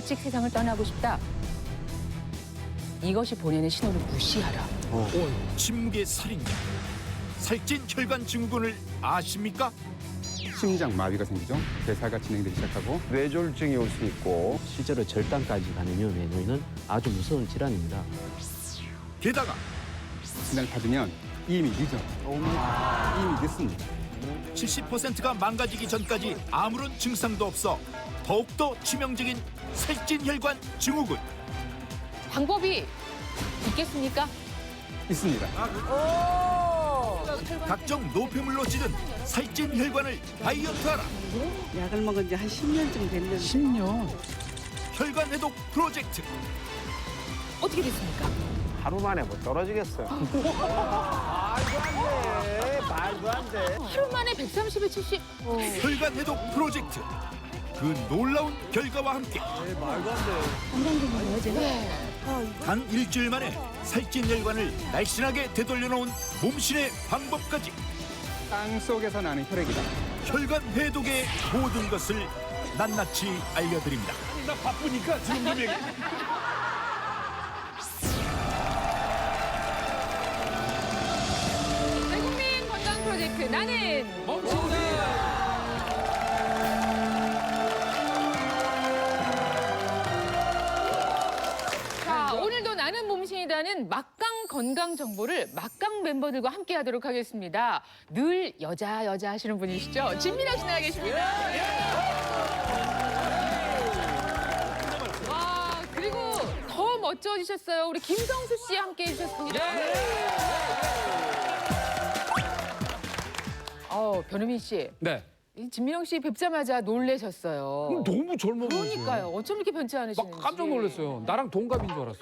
일찍 세상을 떠나고 싶다. 이것이 보내는 신호를 무시하라. 침묵의 살인자. 살찐 혈관 증후군을 아십니까? 심장 마비가 생기죠. 대사가 진행되기 시작하고 뇌졸중이 올 수 있고 실제로 절단까지 가는 위험에 놓이는 아주 무서운 질환입니다. 게다가 진단을 받으면 이미 늦어. 이미 늦습니다. 70%가 망가지기 전까지 아무런 증상도 없어 더욱더 치명적인 살찐 혈관 증후군. 방법이 있겠습니까? 있습니다. 각종 노폐물로 찌든 살찐 혈관을 다이어트하라. 약을 먹은 지 한 10년쯤 됐는데 10년. 혈관 해독 프로젝트. 어떻게 됐습니까? 하루 만에 뭐 떨어지겠어요. 말도 안 돼. 하루 만에 130에 70. 혈관 해독 프로젝트. 그 놀라운 결과와 함께 단 일주일 만에 살찐 혈관을 날씬하게 되돌려 놓은 몸신의 방법까지. 땅 속에서 나는 혈액이다. 혈관 해독의 모든 것을 낱낱이 알려드립니다. 나 바쁘니까 지금 좀 얘기. 대국민 건강 프로젝트 나는 자, 오늘도 나는 몸신이다는 막강 건강 정보를 막강 멤버들과 함께 하도록 하겠습니다. 늘 여자 하시는 분이시죠? 진민아 씨 나와 계십니다. 와, 그리고 더 멋져지셨어요. 우리 김성수 씨 함께 해주셨습니다. 변우민 씨. 네. 이 진민영 씨 뵙자마자 놀라셨어요. 너무 젊어 보이세요. 그러니까요. 어쩜 이렇게 변치 않으시는지. 막 깜짝 놀랐어요. 나랑 동갑인 줄 알았어요.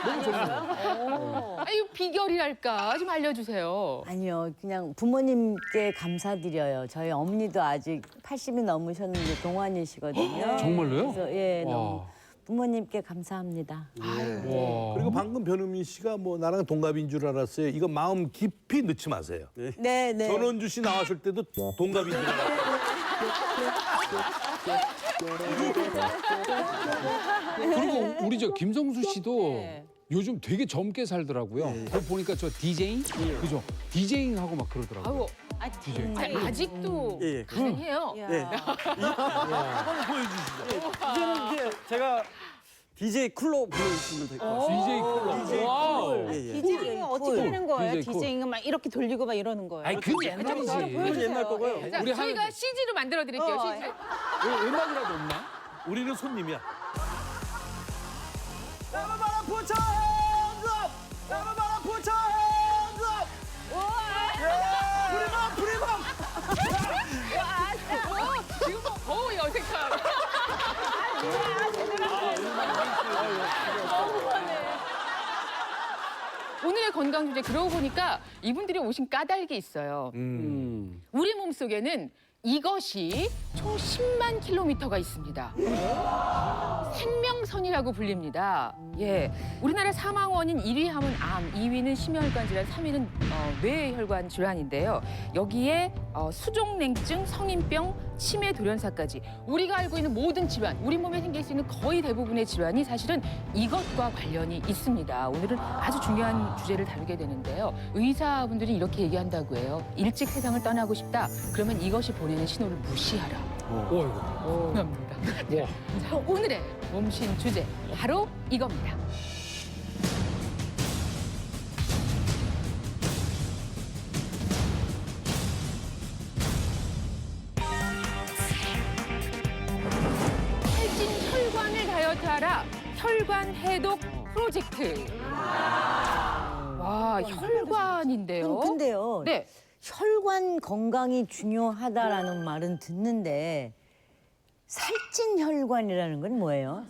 너무 젊어. 아유, 비결이랄까 좀 알려주세요. 아니요, 그냥 부모님께 감사드려요. 저희 어머니도 아직 80이 넘으셨는데 동안이시거든요. 정말로요? 그래서 예, 와. 너무 부모님께 감사합니다. 와. 그리고 방금 변우민 씨가 뭐 나랑 동갑인 줄 알았어요. 이거 마음 깊이 넣지 마세요. 네, 네. 전원주 씨 나왔을 때도 동갑인 줄 알았어요. 그리고 우리 저 김성수 씨도 네. 요즘 되게 젊게 살더라고요. 그거 보니까 저 디제잉? 그죠? 디제잉 하고 막 그러더라고요. 아유, 디제잉. 아직도 예. 가능해요. 이제는 이제 제가 DJ 쿨로 불러주시면 될 것 같아요. DJ 쿨러. 와우. 디제잉이 어떻게 하는 거예요? DJ 쿨. 디제잉은 막 이렇게 돌리고 막 이러는 거예요. 아니, 그건 옛날이지. 그건 옛날 거고요. 자, 우리 저희가 하는- CG로 만들어 드릴게요. CG. 음악이라도 없나? 우리는 손님이야. Everybody put your hands up! Everybody put your hands up! 지금 뭐 어색한. 오늘의 건강 주제 그러고 보니까 이분들이 오신 까닭이 있어요. 우리 몸속에는 이것이 총 10만 킬로미터가 있습니다. 생명선이라고 불립니다. 예, 우리나라 사망 원인 1위 하면 암, 2위는 심혈관 질환, 3위는 뇌혈관 질환인데요. 여기에 수족냉증, 성인병, 치매, 돌연사까지 우리가 알고 있는 모든 질환, 우리 몸에 생길 수 있는 거의 대부분의 질환이 사실은 이것과 관련이 있습니다. 오늘은 아주 중요한 주제를 다루게 되는데요. 의사분들이 이렇게 얘기한다고 해요. 일찍 세상을 떠나고 싶다. 그러면 이것이 보내는 신호를 무시하라. 합니다. 자, 오늘의 몸신 주제 바로 이겁니다. 살찐 혈관을 다이어트하라. 혈관 해독 프로젝트. 와, 혈관인데요. 근데요, 네. 혈관 건강이 중요하다라는 말은 듣는데 살찐 혈관이라는 건 뭐예요?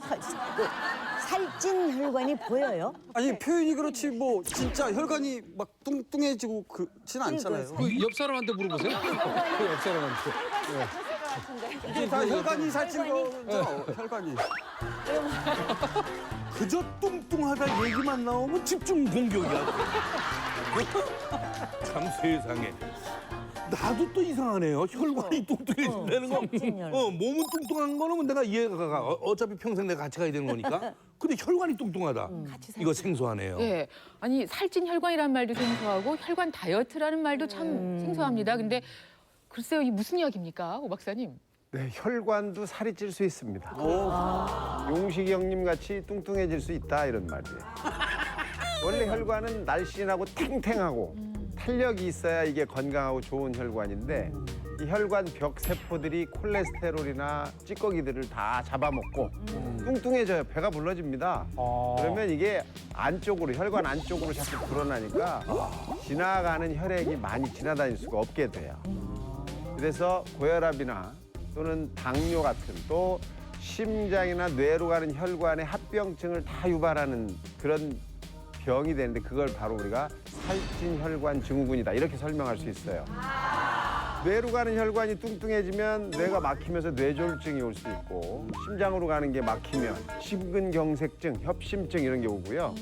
살찐 혈관이 보여요? 아니 표현이 그렇지 뭐 진짜 혈관이 막 뚱뚱해지고 그렇진 않잖아요. 그 옆 사람한테 물어보세요. 그 옆 사람한테. 이게 다 혈관이 살찐 거죠. 혈관이. 그저 뚱뚱하다 얘기만 나오면 집중 공격이야. 참 세상에. 나도 또 이상하네요. 혈관이 뚱뚱해진다는 거. 살찐 혈관. 몸은 뚱뚱한 거는 내가 이해가 가. 어차피 평생 내가 같이 가야 되는 거니까. 근데 혈관이 뚱뚱하다. 이거 생소하네요. 예. 아니 살찐 혈관이라는 말도 생소하고 혈관 다이어트라는 말도 참 생소합니다. 근데 글쎄요, 이 무슨 이야기입니까, 오 박사님? 네, 혈관도 살이 찔 수 있습니다. 용식이 형님 같이 뚱뚱해질 수 있다 이런 말이에요. 원래 혈관은 날씬하고 탱탱하고 탄력이 있어야 이게 건강하고 좋은 혈관인데 이 혈관 벽 세포들이 콜레스테롤이나 찌꺼기들을 다 잡아먹고 뚱뚱해져요. 배가 불러집니다. 그러면 이게 안쪽으로 혈관 안쪽으로 자꾸 불어나니까 지나가는 혈액이 많이 지나다닐 수가 없게 돼요. 그래서 고혈압이나 또는 당뇨 같은 또 심장이나 뇌로 가는 혈관의 합병증을 다 유발하는 그런 병이 되는데 그걸 바로 우리가 살찐 혈관 증후군이다 이렇게 설명할 수 있어요. 뇌로 가는 혈관이 뚱뚱해지면 뇌가 막히면서 뇌졸중이 올 수 있고 심장으로 가는 게 막히면 심근경색증, 협심증 이런 게 오고요.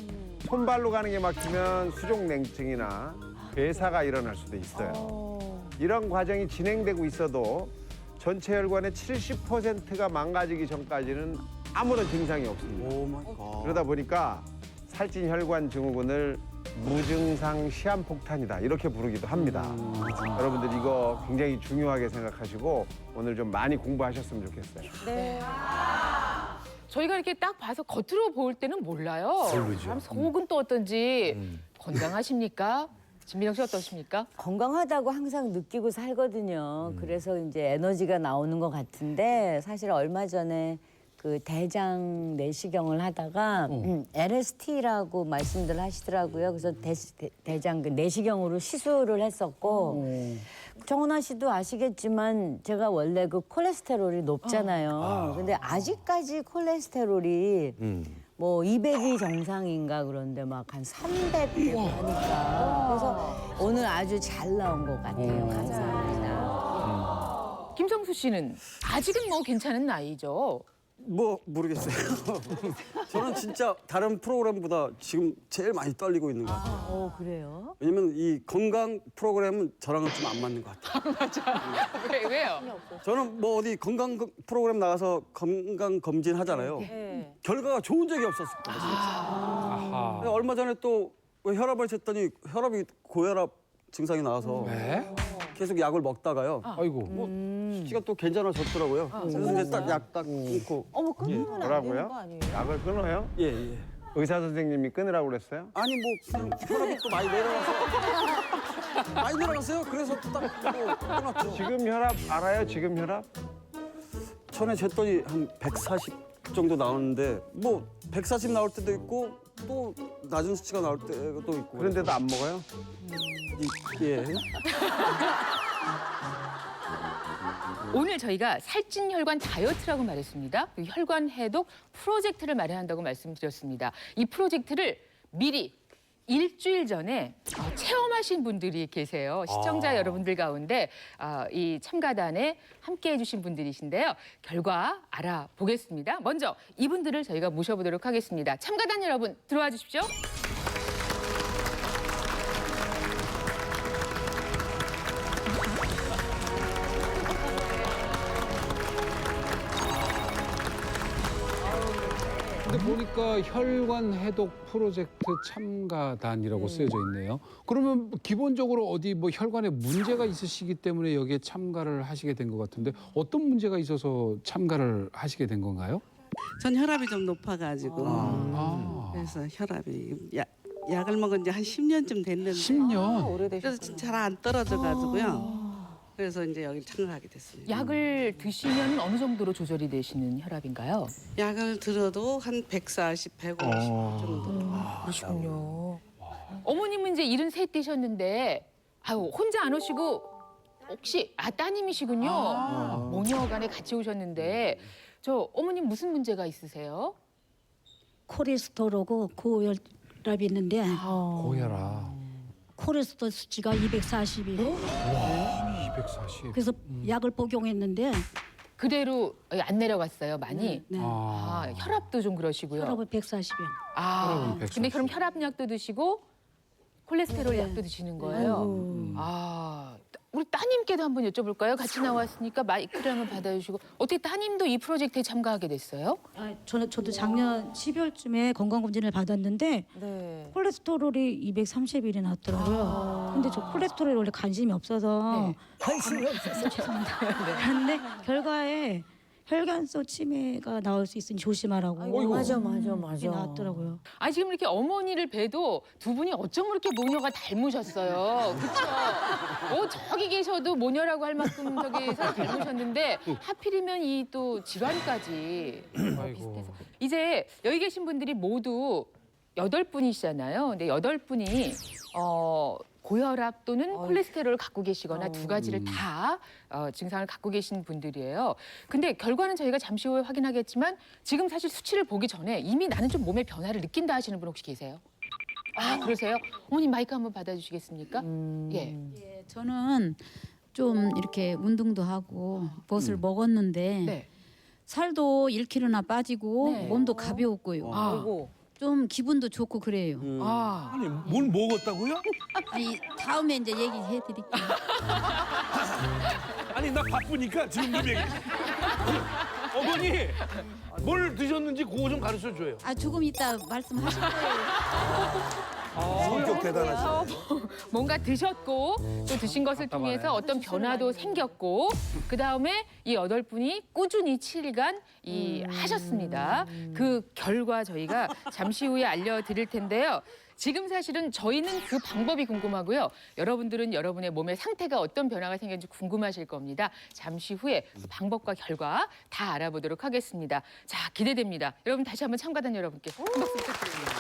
손발로 가는 게 막히면 수족냉증이나 괴사가 일어날 수도 있어요. 이런 과정이 진행되고 있어도 전체 혈관의 70%가 망가지기 전까지는 아무런 증상이 없습니다. 오 마이 갓. 그러다 보니까 살찐 혈관 증후군을 무증상 시한폭탄이다 이렇게 부르기도 합니다. 여러분들 이거 굉장히 중요하게 생각하시고 오늘 좀 많이 공부하셨으면 좋겠어요. 저희가 이렇게 딱 봐서 겉으로 볼 때는 몰라요. 모르죠. 그럼 속은 또 어떤지 건강하십니까? 진미령 씨 어떠십니까? 건강하다고 항상 느끼고 살거든요. 그래서 이제 에너지가 나오는 것 같은데 사실 얼마 전에 그 대장 내시경을 하다가 LST라고 말씀들 하시더라고요. 그래서 대장 그 내시경으로 시술을 했었고 정은아 씨도 아시겠지만 제가 원래 그 콜레스테롤이 높잖아요. 근데 아직까지 콜레스테롤이 뭐 200이 정상인가 그런데 막 한 300 되고 하니까 그래서 오늘 아주 잘 나온 것 같아요. 감사합니다. 김성수 씨는 아직은 뭐 괜찮은 나이죠. 뭐 모르겠어요. 저는 진짜 다른 프로그램보다 지금 제일 많이 떨리고 있는 것 같아요. 그래요? 왜냐면 이 건강 프로그램은 저랑은 좀 안 맞는 것 같아요. 왜요? 저는 뭐 어디 건강 프로그램 나가서 건강 검진 하잖아요. 네. 결과가 좋은 적이 없었거든요. 근데 얼마 전에 또 혈압을 쟀더니 혈압이 고혈압 증상이 나와서 네? 계속 약을 먹다가요. 아이고. 수치가 또 괜찮아졌더라고요. 그래서 이제 딱 약 딱 끊고. 어머 끊으면 안 되는 뭐라고요? 거 아니에요? 약을 끊어요? 예, 예. 의사 선생님이 끊으라고 그랬어요? 아니 뭐 그냥 혈압이 또 많이 내려가서 많이 내려갔어요. 그래서 딱 끊었죠. 지금 혈압 알아요? 지금 혈압? 전에 쟀더니 한 140 정도 나오는데 뭐 140 나올 때도 있고 또 낮은 수치가 나올 때도 있고. 그런데도 안 먹어요? 예. 오늘 저희가 살찐 혈관 다이어트라고 말했습니다. 그 혈관 해독 프로젝트를 마련한다고 말씀드렸습니다. 이 프로젝트를 미리 일주일 전에 체험하신 분들이 계세요. 시청자 여러분들 가운데 이 참가단에 함께해 주신 분들이신데요. 결과 알아보겠습니다. 먼저 이분들을 저희가 모셔보도록 하겠습니다. 참가단 여러분 들어와 주십시오. 근데 보니까 혈관 해독 프로젝트 참가단이라고 쓰여져 있네요. 그러면 기본적으로 어디 뭐 혈관에 문제가 있으시기 때문에 여기에 참가를 하시게 된 것 같은데 어떤 문제가 있어서 참가를 하시게 된 건가요? 전 혈압이 좀 높아가지고 아. 그래서 혈압이 약을 먹은 지 한 10년쯤 됐는데 10년? 그래서 잘 안 떨어져가지고요. 그래서 이제 여기 참가하게 됐습니다. 약을 드시면 어느 정도로 조절이 되시는 혈압인가요? 약을 들어도 한 140, 150 정도. 그러시군요. 어머님은 이제 73띠셨는데 혼자 안 오시고 혹시 따님이시군요. 모녀간에 같이 오셨는데 저 어머님 무슨 문제가 있으세요? 콜레스테롤하고 고혈압이 있는데 고혈압. 콜레스테롤 수치가 240이에요. 240. 그래서 약을 복용했는데 그대로 안 내려갔어요, 많이? 네. 혈압도 좀 그러시고요. 혈압은 140이요. 근데 140. 그럼 혈압약도 드시고 콜레스테롤 약도 드시는 거예요? 우리 따님께도 한번 여쭤볼까요? 같이 나왔으니까 마이크를 한번 받아주시고 어떻게 따님도 이 프로젝트에 참가하게 됐어요? 저도 작년 12월쯤에 건강검진을 받았는데 네. 콜레스테롤이 230일이 나왔더라고요. 근데 저 콜레스테롤에 원래 관심이 없어서 관심이 없어서 죄송합니다. 그런데 결과에 혈관성 치매가 나올 수 있으니 조심하라고. 맞아. 이게 나왔더라고요. 아 지금 이렇게 어머니를 봬도 두 분이 어쩜 그렇게 모녀가 닮으셨어요, 그렇죠? 저기 계셔도 모녀라고 할 만큼 저기 서로 닮으셨는데 하필이면 이 또 질환까지 비슷해서 이제 여기 계신 분들이 모두 8분이시잖아요. 근데 8분이 고혈압 또는 콜레스테롤을 갖고 계시거나 두 가지를 다 증상을 갖고 계신 분들이에요. 근데 결과는 저희가 잠시 후에 확인하겠지만 지금 사실 수치를 보기 전에 이미 나는 좀 몸의 변화를 느낀다 하시는 분 혹시 계세요? 아, 그러세요? 어머님 마이크 한번 받아주시겠습니까? 예. 예, 저는 좀 이렇게 운동도 하고 무엇을 먹었는데 네. 살도 1kg나 빠지고 네. 몸도 가벼웠고요. 아이고. 좀 기분도 좋고 그래요. 아. 아니 뭘 먹었다고요? 아니, 다음에 이제 얘기해드릴게요. 아니 나 바쁘니까 지금 좀 얘기. 어머니 뭘 드셨는지 그거 좀 가르쳐 줘요. 조금 이따 말씀하실 거예요. 성격 대단하시네. 뭔가 드셨고 또 드신 것을 통해서 어떤 변화도 생겼고 그 다음에 이 8분이 꾸준히 7일간 하셨습니다. 그 결과 저희가 잠시 후에 알려드릴 텐데요. 지금 사실은 저희는 그 방법이 궁금하고요. 여러분들은 여러분의 몸의 상태가 어떤 변화가 생겼는지 궁금하실 겁니다. 잠시 후에 그 방법과 결과 다 알아보도록 하겠습니다. 자, 기대됩니다. 여러분 다시 한번 참가단 여러분께 큰 박수 부탁드립니다.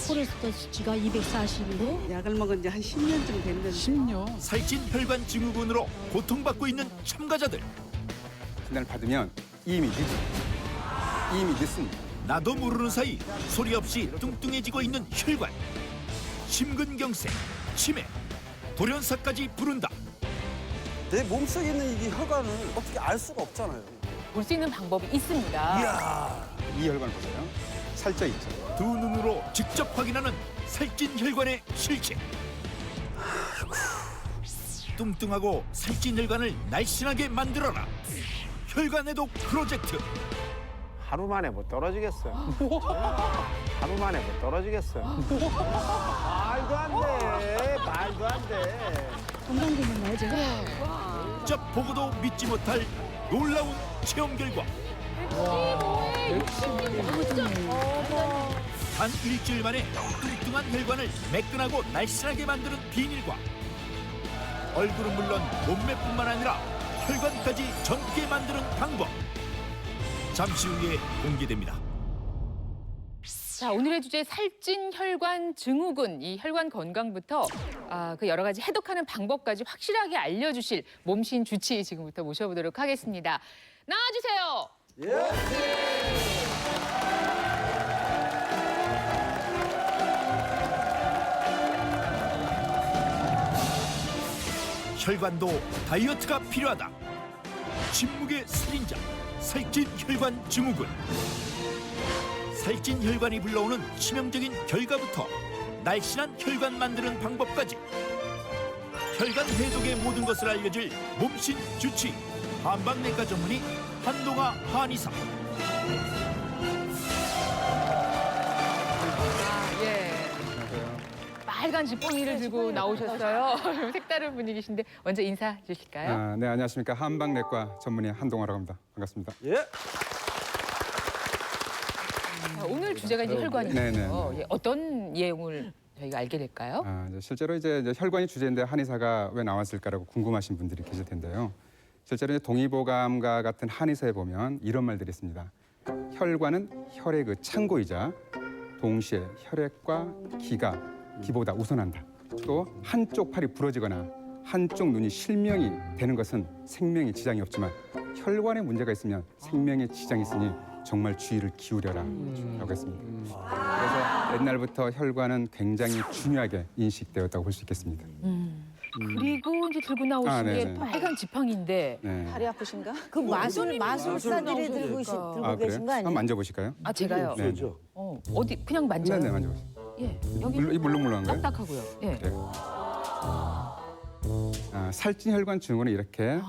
콜레스테롤 수치가 240이고 약을 먹은 지 한 10년쯤 됐는데 10년. 살찐 혈관 증후군으로 고통받고 있는 참가자들. 진단을 받으면 이미 늦습니다. 나도 모르는 사이 소리 없이 뚱뚱해지고 있는 혈관. 심근경색, 치매, 돌연사까지 부른다. 내 몸속에 있는 이 혈관을 어떻게 알 수가 없잖아요. 볼 수 있는 방법이 있습니다. 이 혈관 보세요. 살쪄 있죠. 두 눈으로 직접 확인하는 살찐 혈관의 실체. 뚱뚱하고 살찐 혈관을 날씬하게 만들어라. 혈관해독 프로젝트. 하루 만에 뭐 떨어지겠어요. 하루 만에 뭐 떨어지겠어요. 말도 안 돼. 말도 안 돼. 건강검진 나오죠? 직접 보고도 믿지 못할 놀라운 체험 결과. 단 일주일 만에 뚱뚱한 혈관을 매끈하고 날씬하게 만드는 비밀과 얼굴은 물론 몸매뿐만 아니라 혈관까지 젊게 만드는 방법. 잠시 후에 공개됩니다. 자, 오늘의 주제 살찐 혈관 증후군, 이 혈관 건강부터 그 여러 가지 해독하는 방법까지 확실하게 알려주실 몸신 주치 지금부터 모셔보도록 하겠습니다. 나와주세요. 혈관도 다이어트가 필요하다. 침묵의 살인자, 살찐 혈관 증후군. 살찐 혈관이 불러오는 치명적인 결과부터 날씬한 혈관 만드는 방법까지 혈관 해독의 모든 것을 알려줄 몸신 주치 한방내과 전문의 한동아 한의사. 예. 빨간 지팡이를 들고 나오셨어요. 색다른 분위기신데 먼저 인사 주실까요? 네, 안녕하십니까. 한방내과 전문의 한동아라고 합니다. 반갑습니다. 예. 자, 오늘 주제가 이제 혈관이죠. 네네. 예, 어떤 내용을 저희가 알게 될까요? 실제로 이제 혈관이 주제인데 한의사가 왜 나왔을까라고 궁금하신 분들이 계실 텐데요. 실제로 이제 동의보감과 같은 한의사에 보면 이런 말들이 있습니다. 혈관은 혈의 그 창고이자 동시에 혈액과 기가 기보다 우선한다. 또 한쪽 팔이 부러지거나 한쪽 눈이 실명이 되는 것은 생명에 지장이 없지만 혈관에 문제가 있으면 생명에 지장이 있으니 정말 주의를 기울여라 라고 했습니다. 그래서 옛날부터 혈관은 굉장히 중요하게 인식되었다고 볼 수 있겠습니다. 그리고 이제 들고 나오신 게 네네. 빨간 지팡이인데 네. 아프신가? 그 마술사들이 들고 계신 거 그래요? 아니에요? 한번 만져보실까요? 아 제가요. 네. 어디 그냥 만져요? 네네, 만져보세요. 예, 여기 이 물렁물렁한 거예요? 딱딱하고요. 예. 그래요. 살찐 혈관 증후군은 이렇게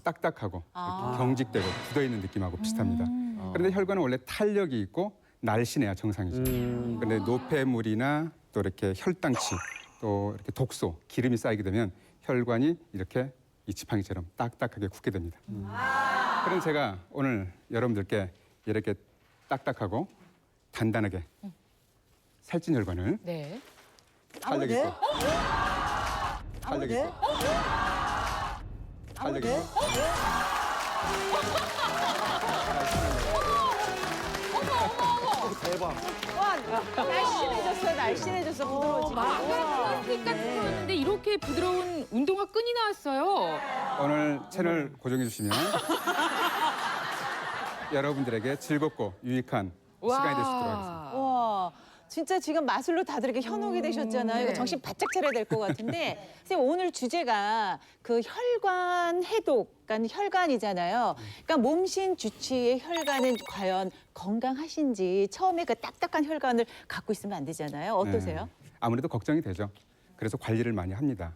딱딱하고 이렇게 경직되고 굳어있는 느낌하고 비슷합니다. 그런데 혈관은 원래 탄력이 있고 날씬해야 정상이죠. 그런데 노폐물이나 또 이렇게 혈당치 또 이렇게 독소, 기름이 쌓이게 되면 혈관이 이렇게 이 지팡이처럼 딱딱하게 굳게 됩니다. 그럼 제가 오늘 여러분들께 이렇게 딱딱하고 단단하게 살찐 혈관을 네. 탄력 있고 탄력 있고 탄력 있고 대박. 날씬해졌어, 날씬해졌어, 부드러워지고. 마그넷 같은 거였는데 이렇게 부드러운 운동화 끈이 나왔어요. 오늘 채널 고정해 주시면 여러분들에게 즐겁고 유익한 시간이 될 수 있도록 하겠습니다. 와, 진짜 지금 마술로 다들 이렇게 현혹이 되셨잖아요. 네. 이거 정신 바짝 차려야 될 것 같은데, 선생님 오늘 주제가 그 혈관 해독, 그러니까 혈관이잖아요. 그러니까 몸신 주치의 혈관은 과연 건강하신지 처음에 그 딱딱한 혈관을 갖고 있으면 안 되잖아요. 어떠세요? 네. 아무래도 걱정이 되죠. 그래서 관리를 많이 합니다.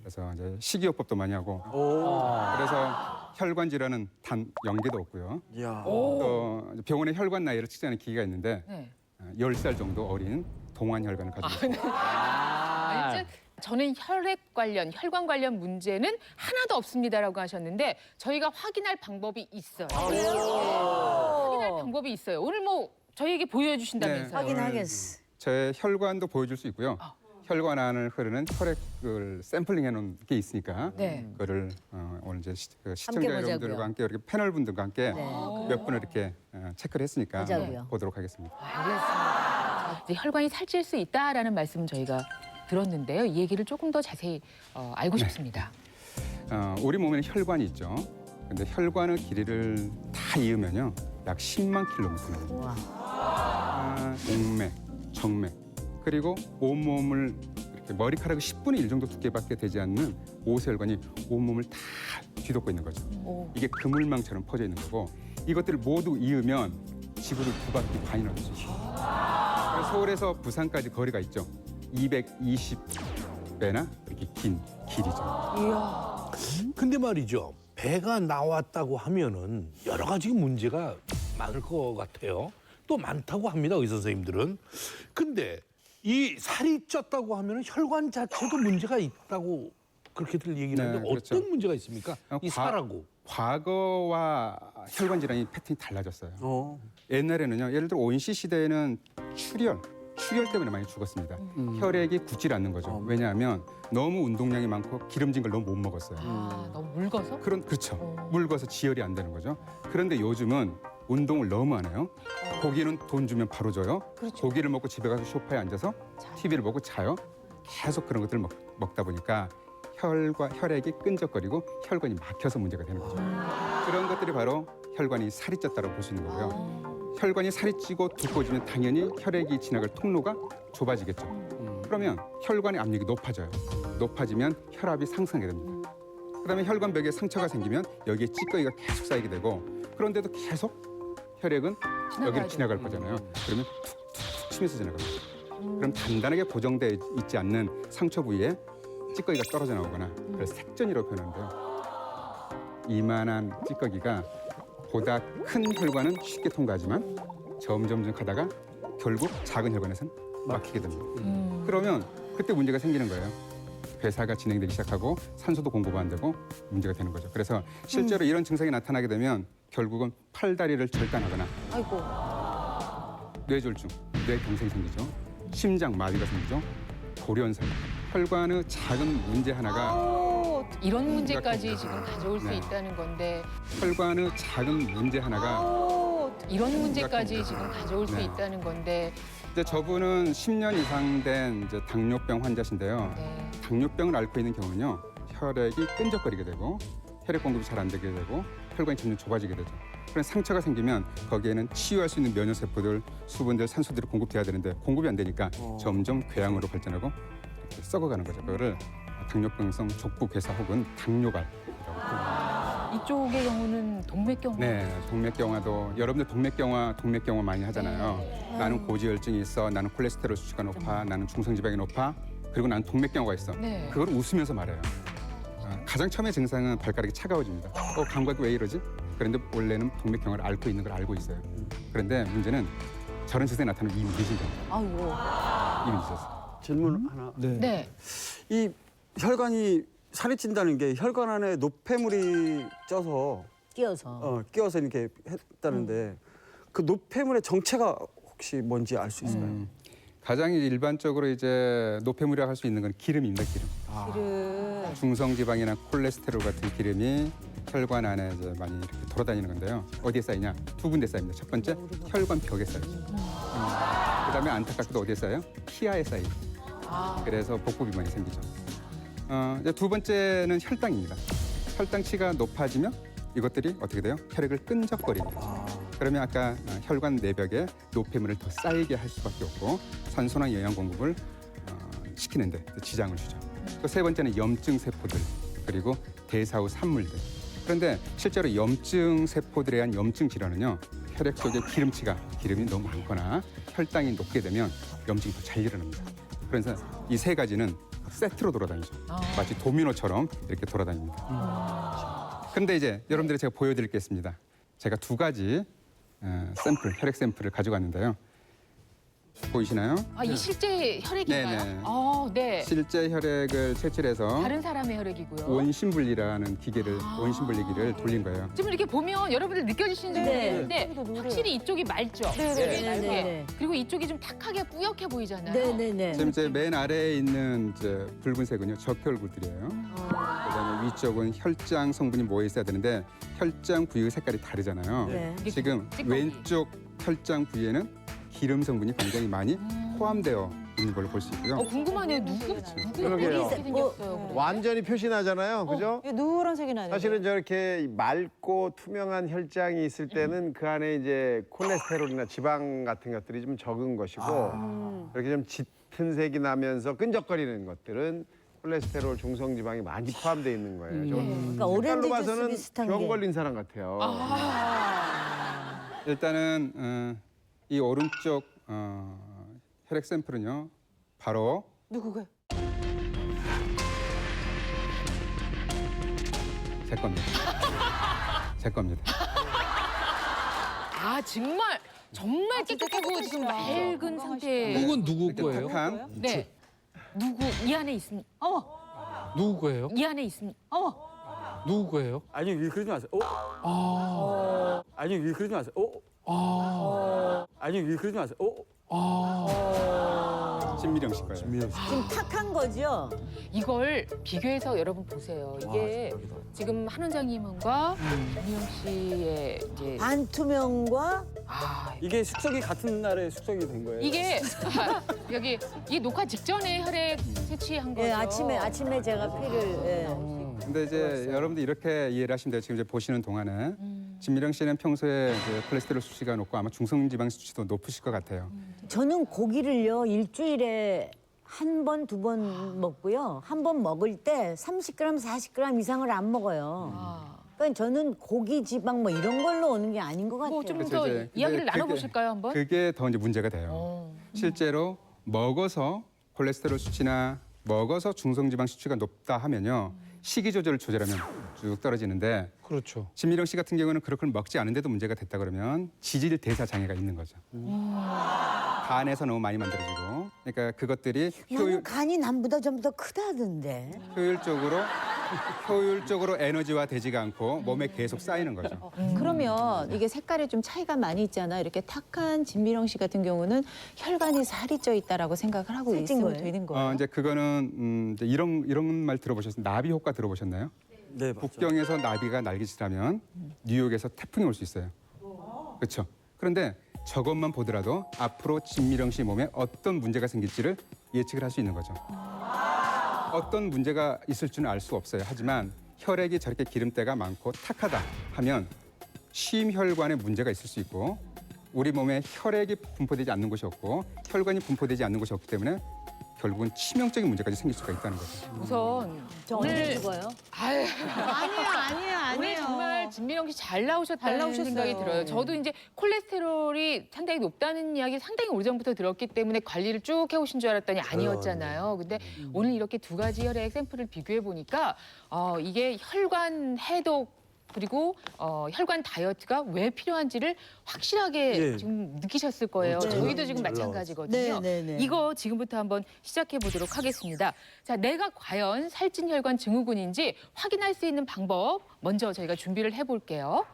그래서 이제 식이요법도 많이 하고 그래서 혈관 질환은 단 0개도 없고요. 이야. 또 병원에 혈관 나이를 측정하는 기기가 있는데 네. 10살 정도 어린 동안 혈관을 가지고 있습니다. 아니, 저는 혈액 관련, 혈관 관련 문제는 하나도 없습니다라고 하셨는데 저희가 확인할 방법이 있어요. 확인할 방법이 있어요. 오늘 뭐 저희에게 보여주신다면서요. 네. 확인하겠어. 제 혈관도 보여줄 수 있고요. 혈관 안을 흐르는 혈액을 샘플링해 놓은 게 있으니까 네. 그거를 오늘 이제 시청자 함께 여러분들과 보자고요. 함께 이렇게 패널 분들과 함께 네. 몇 분을 이렇게 체크를 했으니까 보자고요. 보도록 하겠습니다. 알겠습니다. 이제 혈관이 살찔 수 있다라는 말씀은 저희가 들었는데요. 이 얘기를 조금 더 자세히 알고 싶습니다. 우리 몸에는 혈관이 있죠. 근데 혈관의 길이를 다 이으면요, 약 10만 킬로미터입니다. 옥맥, 정맥, 그리고 온몸을 이렇게 머리카락의 10분의 1 정도 두께밖에 되지 않는 오세혈관이 온몸을 다 뒤덮고 있는 거죠. 이게 그물망처럼 퍼져 있는 거고 이것들을 모두 이으면 지구를 2바퀴 반이나 돌 수 있어요. 서울에서 부산까지 거리가 있죠. 220배나 이렇게 긴 길이죠. 근데 말이죠. 배가 나왔다고 하면은 여러 가지 문제가 많을 것 같아요. 또 많다고 합니다, 의사 선생님들은. 근데 이 살이 쪘다고 하면은 혈관 자체도 문제가 있다고 그렇게들 얘기를 하는데 네, 그렇죠. 어떤 문제가 있습니까? 이 살하고. 과거와 혈관 질환이 패턴이 달라졌어요. 옛날에는요, 예를 들어 온시 시대에는 출혈 때문에 많이 죽었습니다. 혈액이 굳질 않는 거죠. 왜냐하면 너무 운동량이 많고 기름진 걸 너무 못 먹었어요. 너무 묽어서? 그렇죠. 묽어서 지혈이 안 되는 거죠. 그런데 요즘은 운동을 너무 안 해요. 고기는 돈 주면 바로 줘요. 고기를 먹고 집에 가서 소파에 앉아서 TV를 보고 자요. 계속 그런 것들을 먹다 보니까 혈액이 끈적거리고 혈관이 막혀서 문제가 되는 거죠. 그런 것들이 바로 혈관이 살이 쪘다고 볼 수 있는 거고요. 혈관이 살이 찌고 두꺼워지면 당연히 혈액이 지나갈 통로가 좁아지겠죠. 그러면 혈관의 압력이 높아져요. 높아지면 혈압이 상승하게 됩니다. 그다음에 혈관벽에 상처가 생기면 여기에 찌꺼기가 계속 쌓이게 되고 그런데도 계속 혈액은 여기를 지나갈 거잖아요. 그러면 툭툭툭 치면서 지나갑니다. 그럼 단단하게 고정돼 있지 않는 상처 부위에 찌꺼기가 떨어져 나오거나 그걸 색전이라고 표현하는데요. 이만한 찌꺼기가 보다 큰 혈관은 쉽게 통과하지만 점점 가다가 결국 작은 혈관에서는 막히게 됩니다. 그러면 그때 문제가 생기는 거예요. 괴사가 진행되기 시작하고 산소도 공급이 안 되고 문제가 되는 거죠. 그래서 실제로 이런 증상이 나타나게 되면 결국은 팔다리를 절단하거나 뇌졸중, 뇌경색이 생기죠. 심장 마비가 생기죠. 돌연사, 혈관의 작은 문제 하나가 이런 문제까지 지금 가져올 수 있다는 건데 혈관의 작은 문제 하나가 이런 문제까지 지금 가져올 수 있다는 건데 이제 저분은 10년 이상 된 이제 당뇨병 환자신데요. 네. 당뇨병을 앓고 있는 경우는요, 혈액이 끈적거리게 되고 혈액 공급이 잘 안 되게 되고 혈관이 점점 좁아지게 되죠. 그런 상처가 생기면 거기에는 치유할 수 있는 면역세포들, 수분들, 산소들이 공급돼야 되는데 공급이 안 되니까 점점 궤양으로 발전하고 이렇게 썩어가는 거죠. 그거를 당뇨병성 족부괴사 혹은 당뇨발이라고 합니다. 이쪽의 경우는 동맥경화. 네, 동맥경화도 여러분들 동맥경화 많이 하잖아요. 나는 고지혈증이 있어, 나는 콜레스테롤 수치가 높아, 나는 중성지방이 높아. 그리고 난 동맥경화가 있어. 네. 그걸 웃으면서 말해요. 가장 처음에 증상은 발가락이 차가워집니다. 감각이 왜 이러지? 그런데 원래는 동맥경화를 앓고 있는 걸 알고 있어요. 그런데 문제는 저런 증상이 나타나면 이미 늦은 겁니다. 아이고. 이미 늦었어. 질문 하나. 네. 이 혈관이 살이 찐다는 게 혈관 안에 노폐물이 쪄서 끼어서 이렇게 했다는데 그 노폐물의 정체가 혹시 뭔지 알 수 있을까요? 가장 일반적으로 이제 노폐물이라고 할 수 있는 건 기름입니다. 기름. 기름. 중성지방이나 콜레스테롤 같은 기름이 혈관 안에 이제 많이 이렇게 돌아다니는 건데요. 어디에 쌓이냐? 두 군데 쌓입니다. 첫 번째, 혈관 벽에 쌓이죠. 그다음에 안타깝게도 어디에 쌓여요? 피하에 쌓이죠. 그래서 복부 비만이 생기죠. 이제 두 번째는 혈당입니다. 혈당치가 높아지면 이것들이 어떻게 돼요? 혈액을 끈적거리게 되죠. 그러면 아까 혈관 내벽에 노폐물을 더 쌓이게 할 수밖에 없고 산소나 영양 공급을 시키는데 지장을 주죠. 또 세 번째는 염증 세포들 그리고 대사 후 산물들. 그런데 실제로 염증 세포들에 의한 염증 질환은요. 혈액 속에 기름이 너무 많거나 혈당이 높게 되면 염증이 더 잘 일어납니다. 그래서 이 세 가지는 세트로 돌아다니죠. 마치 도미노처럼 이렇게 돌아다닙니다. 그런데 이제 여러분들이 제가 보여드리겠습니다. 제가 두 가지 혈액 샘플을 가져갔는데요. 보이시나요? 이 실제 혈액인가요? 네네. 네. 실제 혈액을 채취해서 다른 사람의 혈액이고요. 원심분리라는 기계를 원심분리기를 돌린 거예요. 지금 이렇게 보면 여러분들 느껴지시는지 모르겠는데 확실히 이쪽이 맑죠. 네. 그리고 이쪽이 좀 탁하게 뿌옇게 보이잖아요. 네네네. 지금 이제 맨 아래에 있는 이제 붉은색은요 적혈구들이에요. 그다음에 위쪽은 혈장 성분이 모여 있어야 되는데 혈장 부위 색깔이 다르잖아요. 네. 지금 찌꺼기. 왼쪽 혈장 부위에는 기름 성분이 굉장히 많이 포함되어 있는 걸로 볼 수 있고요. 궁금하네요. 누구 그러게요. 어떻게 생겼어요? 완전히 표시 나잖아요. 그죠? 이거 누런색이 나네. 사실은 저렇게 맑고 투명한 혈장이 있을 때는 그 안에 이제 콜레스테롤이나 지방 같은 것들이 좀 적은 것이고 이렇게 좀 짙은 색이 나면서 끈적거리는 것들은 콜레스테롤, 중성지방이 많이 포함되어 있는 거예요. 그러니까 색깔로 오렌지 주스 봐서는 비슷한 병 게. 걸린 사람 같아요. 일단은 이 오른쪽 혈액 샘플은요 바로 누구가? 제 겁니다. 제 겁니다. 정말 깨끗하고 지금 맑은 상태. 이건 누구 거예요? 탁한 네. 누구 이 안에 있습니다. 누구 거예요? 이 안에 있습니다. 누구 거예요? 아니 그러지 마세요. 아니 그러지 마세요. 아니 그러지 마세요. 진미령 씨 거예요. 지금 탁한 거죠? 이걸 비교해서 여러분 보세요. 이게 지금 한 원장님과 김미영 씨의 이제 반투명과 이게 숙성이 같은 날에 숙성이 된 거예요. 이게 여기 이 녹화 직전에 혈액 채취한 거죠. 예, 아침에 제가 피를 근데 이제 여러분들 이렇게 이해를 하시면 돼요. 지금 이제 보시는 동안에 진미령 씨는 평소에 이제 콜레스테롤 수치가 높고 아마 중성지방 수치도 높으실 것 같아요. 저는 고기를요 일주일에 한 번, 두 번 먹고요. 한 번 먹을 때 30g, 40g 이상을 안 먹어요. 그러니까 저는 고기, 지방 뭐 이런 걸로 오는 게 아닌 것 같아요. 좀 그래서 더 이제 이야기를 근데 나눠보실까요 한번? 그게 더 이제 문제가 돼요. 실제로 먹어서 콜레스테롤 수치나 먹어서 중성지방 수치가 높다 하면요. 식이 조절을 조절하면 쭉 떨어지는데 그렇죠. 진미령 씨 같은 경우는 그렇게 먹지 않은데도 문제가 됐다 그러면 지질 대사 장애가 있는 거죠. 간에서 너무 많이 만들어지고 그러니까 그것들이 나는 간이 남보다 전부 더 크다던데. 효율적으로 에너지화 되지가 않고 몸에 계속 쌓이는 거죠. 그러면 이게 색깔이 좀 차이가 많이 있잖아. 이렇게 탁한 진미령 씨 같은 경우는 혈관이 살이 쪄 있다라고 생각을 하고 살찐 있으면 거예요? 되는 거예요. 이제 그거는 이제 이런 말 들어보셨어요? 나비 효과 들어보셨나요? 네, 맞죠. 북경에서 나비가 날개짓하면 뉴욕에서 태풍이 올 수 있어요. 그렇죠. 그런데 저것만 보더라도 앞으로 진미령 씨 몸에 어떤 문제가 생길지를 예측을 할 수 있는 거죠. 어떤 문제가 있을 줄은 알 수 없어요. 하지만 혈액이 저렇게 기름때가 많고 탁하다 하면 심혈관에 문제가 있을 수 있고 우리 몸에 혈액이 분포되지 않는 곳이 없고 혈관이 분포되지 않는 곳이 없기 때문에 결국은 치명적인 문제까지 생길 수가 있다는 거죠. 우선 저 언제 죽어요? 아유, 아니에요. 오늘 정말 진미령 씨 잘 나오셨다는 잘 나오셨어요. 생각이 들어요. 저도 이제 콜레스테롤이 상당히 높다는 이야기 상당히 오래전부터 들었기 때문에 관리를 쭉 해오신 줄 알았더니 아니었잖아요. 근데 오늘 이렇게 두 가지 혈액 샘플을 비교해 보니까 이게 혈관 해독 그리고 혈관 다이어트가 왜 필요한지를 확실하게 예. 지금 느끼셨을 거예요. 네. 저희도 지금 잘 마찬가지거든요. 네. 이거 지금부터 한번 시작해 보도록 하겠습니다. 자, 내가 과연 살찐 혈관 증후군인지 확인할 수 있는 방법 먼저 저희가 준비를 해볼게요.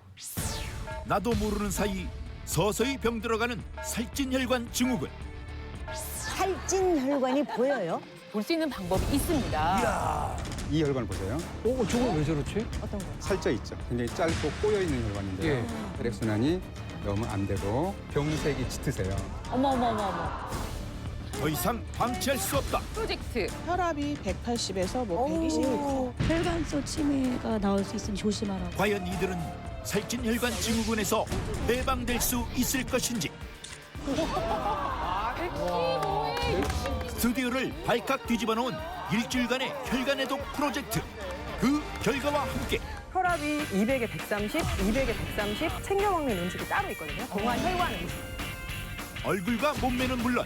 나도 모르는 사이 서서히 병들어가는 살찐 혈관 증후군. 살찐 혈관이 보여요? 볼 수 있는 방법이 있습니다. 이 혈관을 보세요. 저건 왜 저렇지? 어떤 거? 살쪄 있죠. 굉장히 짧고 꼬여 있는 혈관인데요. 예. 혈액순환이 너무 안 되고 병색이 짙으세요. 어머. 더 이상 방치할 수 없다. 프로젝트 혈압이 180에서 뭐 120. 혈관속 치매가 나올 수 있으니 조심하라고. 과연 이들은 살찐 혈관 증후군에서 해방될 수 있을 것인지. 스튜디오를 발칵 뒤집어 놓은 일주일간의 혈관 해독 프로젝트. 그 결과와 함께 혈압이 200에 130, 200에 130 챙겨 먹는 음식이 따로 있거든요. 동안 혈관 음식. 얼굴과 몸매는 물론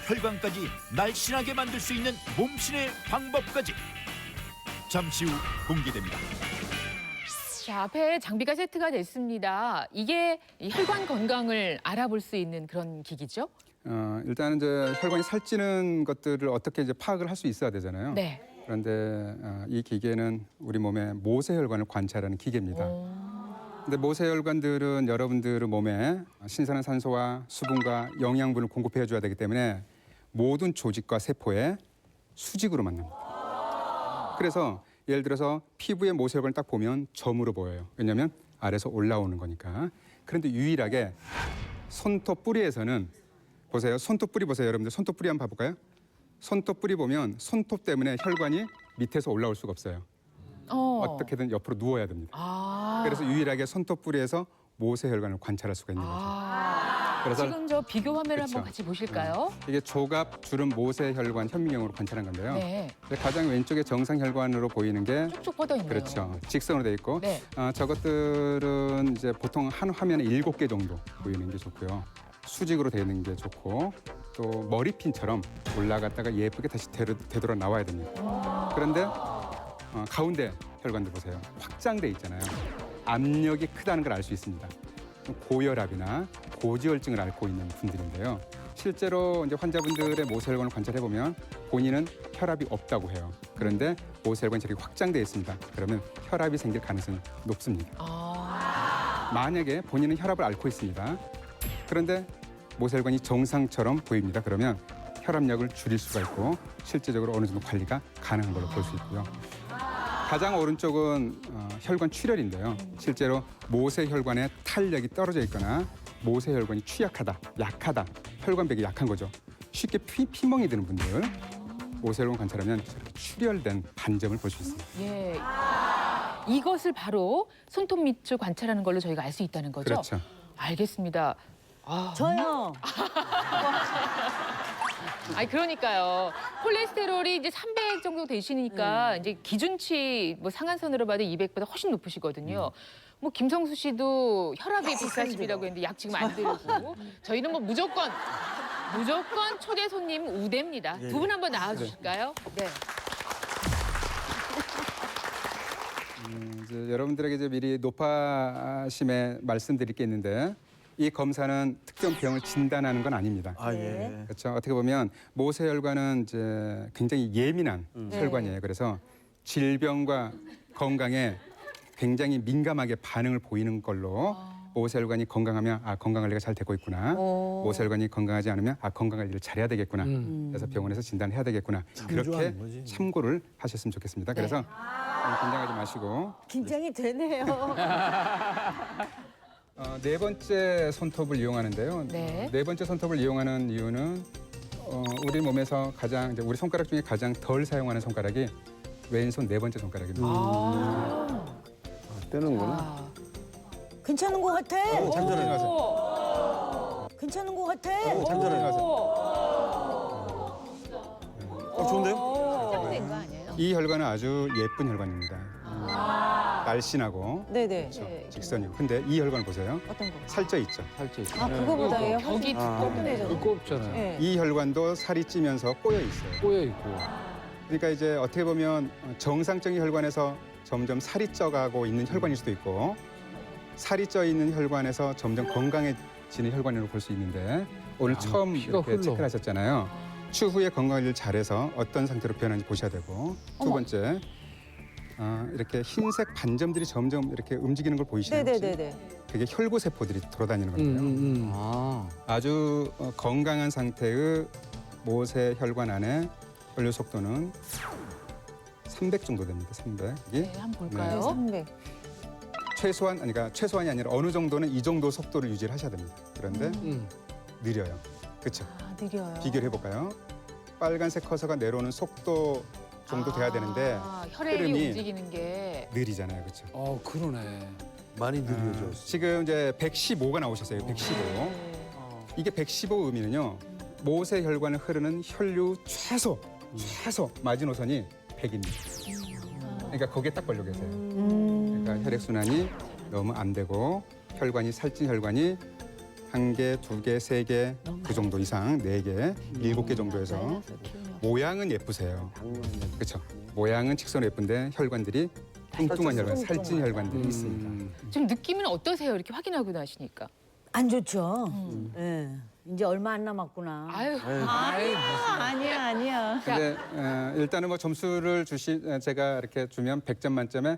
혈관까지 날씬하게 만들 수 있는 몸신의 방법까지 잠시 후 공개됩니다. 자, 앞에 장비가 세트가 됐습니다. 이게 이 혈관 건강을 알아볼 수 있는 그런 기기죠? 일단은 이제 혈관이 살찌는 것들을 어떻게 이제 파악을 할 수 있어야 되잖아요. 네. 그런데 이 기계는 우리 몸의 모세혈관을 관찰하는 기계입니다. 근데 모세혈관들은 여러분들의 몸에 신선한 산소와 수분과 영양분을 공급해 줘야 되기 때문에 모든 조직과 세포에 수직으로 만납니다. 그래서 예를 들어서 피부의 모세혈관을 딱 보면 점으로 보여요. 왜냐하면 아래에서 올라오는 거니까. 그런데 유일하게 손톱 뿌리에서는 보세요. 손톱 뿌리 보세요. 여러분들 손톱 뿌리 한번 봐볼까요? 손톱 뿌리 보면 손톱 때문에 혈관이 밑에서 올라올 수가 없어요. 어떻게든 옆으로 누워야 됩니다. 그래서 유일하게 손톱 뿌리에서 모세혈관을 관찰할 수가 있는 거죠. 그래서 지금 저 비교 화면을 그렇죠. 한번 같이 보실까요? 이게 조갑, 주름, 모세혈관, 현미경으로 관찰한 건데요. 네. 가장 왼쪽에 정상혈관으로 보이는 게 쭉쭉 뻗어 있네요. 그렇죠. 직선으로 돼 있고 네. 저것들은 이제 보통 한 화면에 7개 정도 보이는 게 좋고요. 수직으로 되어 있는 게 좋고 또 머리핀처럼 올라갔다가 예쁘게 다시 되돌아 나와야 됩니다. 그런데 가운데 혈관들 보세요. 확장돼 있잖아요. 압력이 크다는 걸 알 수 있습니다. 고혈압이나 고지혈증을 앓고 있는 분들인데요. 실제로 이제 환자분들의 모세혈관을 관찰해 보면 본인은 혈압이 없다고 해요. 그런데 모세혈관이 저렇게 확장돼 있습니다. 그러면 혈압이 생길 가능성이 높습니다. 만약에 본인은 혈압을 앓고 있습니다. 그런데 모세혈관이 정상처럼 보입니다. 그러면 혈압약을 줄일 수가 있고 실제적으로 어느 정도 관리가 가능한 걸로 볼 수 있고요. 가장 오른쪽은 혈관 출혈인데요. 실제로 모세혈관의 탄력이 떨어져 있거나 모세혈관이 취약하다, 약하다, 혈관벽이 약한 거죠. 쉽게 피멍이 드는 분들 모세혈관 관찰하면 출혈된 반점을 볼 수 있습니다. 예. 이것을 손톱 밑을 관찰하는 걸로 저희가 알 수 있다는 거죠? 그렇죠. 알겠습니다. 저요. 아니 그러니까요. 콜레스테롤이 이제 300 정도 되시니까 이제 기준치 뭐 상한선으로 봐도 200보다 훨씬 높으시거든요. 뭐 김성수 씨도 혈압이 140이라고 했는데 약 지금 안 들고 저희는 뭐 무조건 초대 손님 우대입니다. 두 분 한번 나와 주실까요? 네. 이제 여러분들에게 이제 미리 노파심에 말씀드릴 게 있는데 이 검사는 특정 병을 진단하는 건 아닙니다. 예. 그렇죠. 어떻게 보면 모세혈관은 이제 굉장히 예민한 혈관이에요. 그래서 질병과 건강에 굉장히 민감하게 반응을 보이는 걸로 모세혈관이 건강하면 건강 관리가 잘 되고 있구나. 모세혈관이 건강하지 않으면 건강 관리를 잘해야 되겠구나. 그래서 병원에서 진단해야 되겠구나. 그렇게 참고를 하셨으면 좋겠습니다. 그래서 긴장하지 마시고. 긴장이 되네요. 네 번째 손톱을 이용하는데요. 네 번째 손톱을 이용하는 이유는 우리 몸에서 가장 우리 손가락 중에 가장 덜 사용하는 손가락이 왼손 네 번째 손가락입니다. 뜨는구나. 괜찮은 것 같아. 잠전하지 마세요. 괜찮은 것 같아. 잠전하지 마세요. 좋은데요? 시작된 거 아니에요? 이 혈관은 아주 예쁜 혈관입니다. 날씬하고 네네. 그렇죠. 직선이고. 근데 이 혈관 보세요. 어떤 거? 살쪄 있죠. 살쪄 있어. 아 그거보다 얘 벽이 두껍네요. 두껍잖아요. 네. 이 혈관도 살이 찌면서 꼬여 있어요. 꼬여 있고. 그러니까 이제 어떻게 보면 정상적인 혈관에서 점점 살이 쪄가고 있는 혈관일 수도 있고 살이 쪄 있는 혈관에서 점점 건강해지는 혈관으로 볼 수 있는데 오늘 처음 피가 이렇게 흘러. 체크를 하셨잖아요. 추후에 건강관리를 잘해서 어떤 상태로 변하는지 보셔야 되고 두 번째 이렇게 흰색 반점들이 점점 이렇게 움직이는 걸 보이시나요? 혹시? 네네네네. 그게 혈구세포들이 돌아다니는 건데요. 아주 건강한 상태의 모세 혈관 안에 혈류 속도는 300 정도 됩니다. 300. 네, 한번 볼까요? 300. 최소한이 아니라 어느 정도는 이 정도 속도를 유지를 하셔야 됩니다. 그런데 느려요. 그렇죠? 아 느려요. 비교를 해볼까요? 빨간색 커서가 내려오는 속도 정도 돼야 되는데 혈액이 흐름이 움직이는 게 느리잖아요. 그렇죠? 그러네. 많이 느려졌어. 지금 이제 115가 나오셨어요. 115. 이게 115 의미는요. 모세 혈관을 흐르는 혈류 최소 마지노선이 100입니다. 그러니까 거기에 딱 걸려 계세요. 그러니까 혈액 순환이 너무 안 되고 혈관이 살찐 혈관이 1개, 2개, 3개 그 정도 이상 4개, 7개 정도에서 모양은 예쁘세요. 그렇죠. 모양은 직선으로 예쁜데 혈관들이 뚱뚱한 혈관, 살찐 혈관들이 있습니다. 지금 느낌은 어떠세요? 이렇게 확인하고 나시니까. 안 좋죠. 예. 이제 얼마 안 남았구나. 아유. 아니야. 근데 일단은 뭐 점수를 제가 이렇게 주면 100점 만점에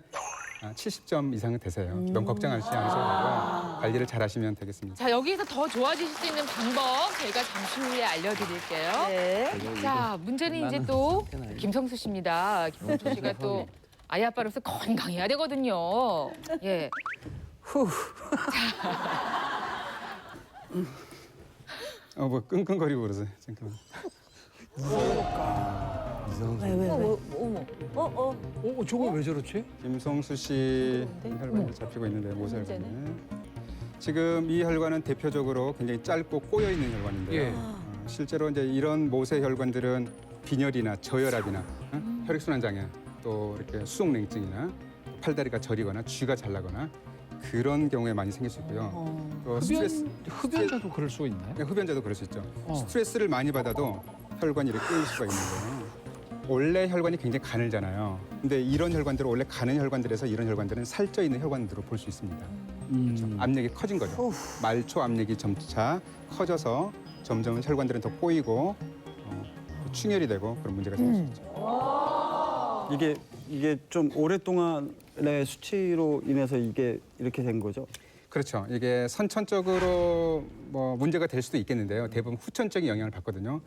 70점 이상은 되세요. 너무 걱정하시지 않으셔도 되고 관리를 잘 하시면 되겠습니다. 자, 여기서 더 좋아지실 수 있는 방법 저희가 잠시 후에 알려드릴게요. 네. 자, 문제는 이제 또 김성수 씨입니다. 김성수 씨가 또 아이 아빠로서 건강해야 되거든요. 예. 뭐 끙끙거리고 그러세요. 잠깐만. 어머. 저거 왜 저렇지? 김성수 씨 혈관이 잡히고 있는데 모세 혈관이. 지금 이 혈관은 대표적으로 굉장히 짧고 꼬여 있는 혈관인데요. 예. 실제로 이제 이런 모세 혈관들은 빈혈이나 저혈압이나 혈액순환 장애, 또 이렇게 수족냉증이나 팔다리가 저리거나 쥐가 잘나거나 그런 경우에 많이 생길 수 있고요. 또 흡연자도 그럴 수 있나요? 네, 흡연자도 그럴 수 있죠. 스트레스를 많이 받아도 혈관이 이렇게 꼬일 수가 있는데요. 원래 혈관이 굉장히 가늘잖아요. 근데 이런 혈관들은 원래 가는 혈관들에서 이런 혈관들은 살쪄 있는 혈관으로 볼 수 있습니다. 그렇죠? 압력이 커진 거죠. 말초 압력이 점차 커져서 점점 혈관들은 더 꼬이고 충혈이 되고 그런 문제가 생길 수 있죠. 이게 좀 오랫동안의 수치로 인해서 이게 이렇게 된 거죠? 그렇죠. 이게 선천적으로 뭐 문제가 될 수도 있겠는데요. 대부분 후천적인 영향을 받거든요.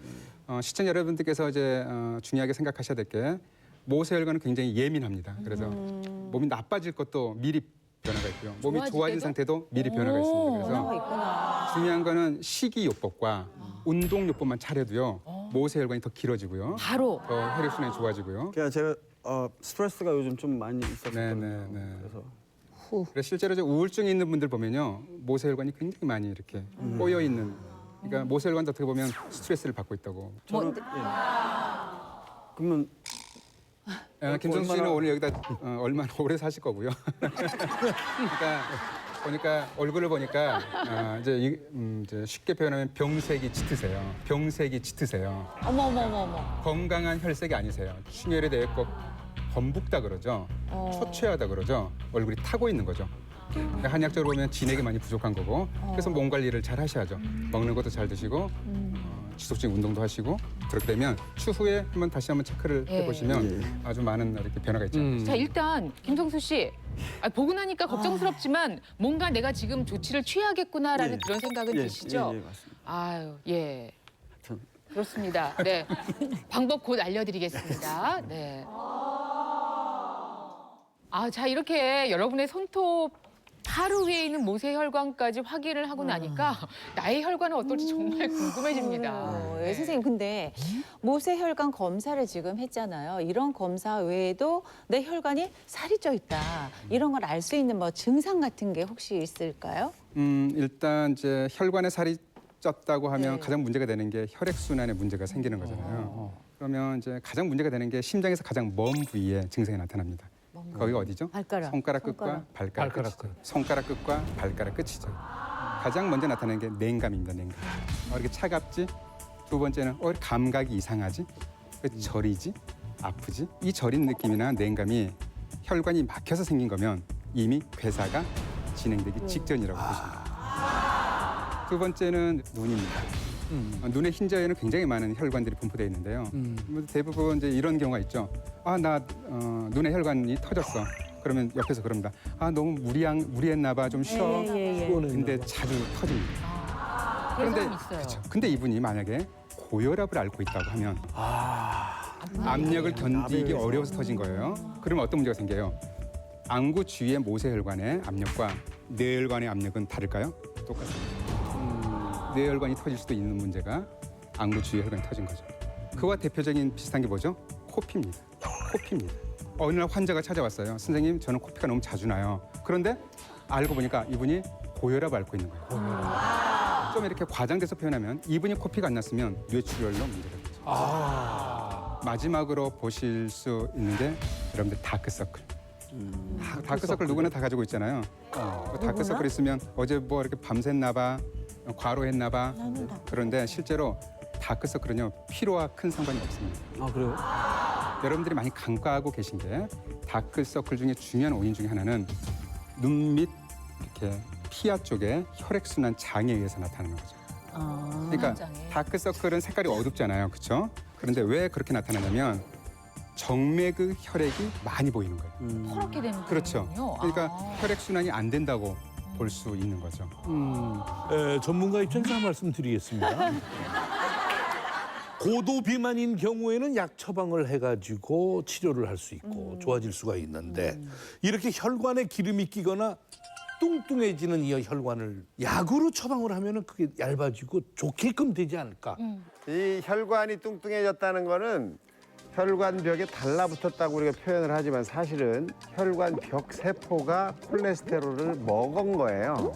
시청자 여러분들께서 이제 중요하게 생각하셔야 될 게 모세혈관은 굉장히 예민합니다. 그래서 몸이 나빠질 것도 미리 변화가 있고요. 몸이 좋아진 상태도 미리 변화가 있습니다. 그래서 중요한 거는 식이요법과 운동요법만 잘해도요. 모세혈관이 더 길어지고요. 바로 더 혈액순환이 좋아지고요. 그러니까 제가 스트레스가 요즘 좀 많이 있었거든요. 그래서 그래서 실제로 이제 우울증이 있는 분들 보면요. 모세혈관이 굉장히 많이 이렇게 꼬여 있는. 그러니까 모세혈관도 어떻게 보면 스트레스를 받고 있다고. 저는 그러면 김성수 씨는 오늘 여기다 얼마나 오래 사실 거고요. 그러니까 보니까 얼굴을 보니까 이제 쉽게 표현하면 병색이 짙으세요. 병색이 짙으세요. 어머. 건강한 혈색이 아니세요. 충혈에 대해 꼭 범북다 그러죠. 초췌하다 그러죠. 얼굴이 타고 있는 거죠. 그러니까 한약적으로 보면 진액이 많이 부족한 거고 그래서 몸 관리를 잘 하셔야죠. 먹는 것도 잘 드시고 지속적인 운동도 하시고 그렇게 되면 추후에 다시 한번 체크를 해보시면 아주 많은 이렇게 변화가 있죠. 자, 일단 김성수 씨. 보고 나니까 걱정스럽지만 뭔가 내가 지금 조치를 취해야겠구나라는 그런 생각은 드시죠? 예, 맞습니다. 아유, 예. 그렇습니다. 네. 방법 곧 알려드리겠습니다. 네. 자, 이렇게 여러분의 손톱 바로 위에 있는 모세혈관까지 확인을 하고 나니까 나의 혈관은 어떨지 정말 궁금해집니다. 네. 선생님 근데 모세혈관 검사를 지금 했잖아요. 이런 검사 외에도 내 혈관이 살이 쪄 있다. 이런 걸 알 수 있는 뭐 증상 같은 게 혹시 있을까요? 일단 이제 혈관에 살이 쪘다고 하면 네. 가장 문제가 되는 게 혈액순환에 문제가 생기는 거잖아요. 그러면 이제 가장 문제가 되는 게 심장에서 가장 먼 부위에 증상이 나타납니다. 거기가 어디죠? 발가락. 손가락 끝과 발가락 끝. 손가락 끝과 발가락 끝이죠. 가장 먼저 나타나는 게 냉감입니다. 냉감. 이렇게 차갑지? 두 번째는 감각이 이상하지? 왜 저리지? 아프지? 이 저린 느낌이나 냉감이 혈관이 막혀서 생긴 거면 이미 괴사가 진행되기 직전이라고 보십니다. 두 번째는 눈입니다. 눈의 흰자에는 굉장히 많은 혈관들이 분포되어 있는데요. 대부분 이제 이런 경우가 있죠. 나 눈의 혈관이 터졌어. 그러면 옆에서 그럽니다. 너무 무리했나 봐. 좀 쉬어. 근데 자주 터집니다. 그런 그런데 사람 있어요. 그렇죠. 근데 이분이 만약에 고혈압을 앓고 있다고 하면 압력을 견디기 어려워서 터진 거예요. 그러면 어떤 문제가 생겨요? 안구 주위의 모세혈관의 압력과 뇌혈관의 압력은 다를까요? 똑같습니다. 뇌혈관이 터질 수도 있는 문제가 안구 주위의 혈관이 터진 거죠. 그와 대표적인 비슷한 게 뭐죠? 코피입니다. 코피입니다. 어느 날 환자가 찾아왔어요. 선생님, 저는 코피가 너무 자주 나요. 그런데 알고 보니까 이분이 고혈압을 앓고 있는 거예요. 좀 이렇게 과장돼서 표현하면 이분이 코피가 안 났으면 뇌출혈로 문제가 되죠. 마지막으로 보실 수 있는 게 여러분들 다크서클. 다크서클 누구나 다 가지고 있잖아요. 다크서클 있으면 어제 뭐 이렇게 밤샜나 봐, 과로했나 봐. 그런데 실제로 다크서클은요 피로와 큰 상관이 없습니다. 그래요? 여러분들이 많이 간과하고 계신 게 다크서클 중에 중요한 원인 중에 하나는 눈 밑 이렇게 피하 쪽에 혈액순환 장애에 의해서 나타나는 거죠. 그러니까 다크서클은 색깔이 어둡잖아요, 그렇죠? 그런데 왜 그렇게 나타나냐면 정맥의 혈액이 많이 보이는 거예요. 퍼렇게 되는 그렇죠. 거군요. 그러니까 혈액순환이 안 된다고 볼 수 있는 거죠. 전문가 입장에서 한 말씀 드리겠습니다. 고도 비만인 경우에는 약 처방을 해가지고 치료를 할 수 있고 좋아질 수가 있는데 이렇게 혈관에 기름이 끼거나 뚱뚱해지는 이 혈관을 약으로 처방을 하면은 그게 얇아지고 좋게끔 되지 않을까? 이 혈관이 뚱뚱해졌다는 거는 혈관 벽에 달라붙었다고 우리가 표현을 하지만 사실은 혈관 벽 세포가 콜레스테롤을 먹은 거예요.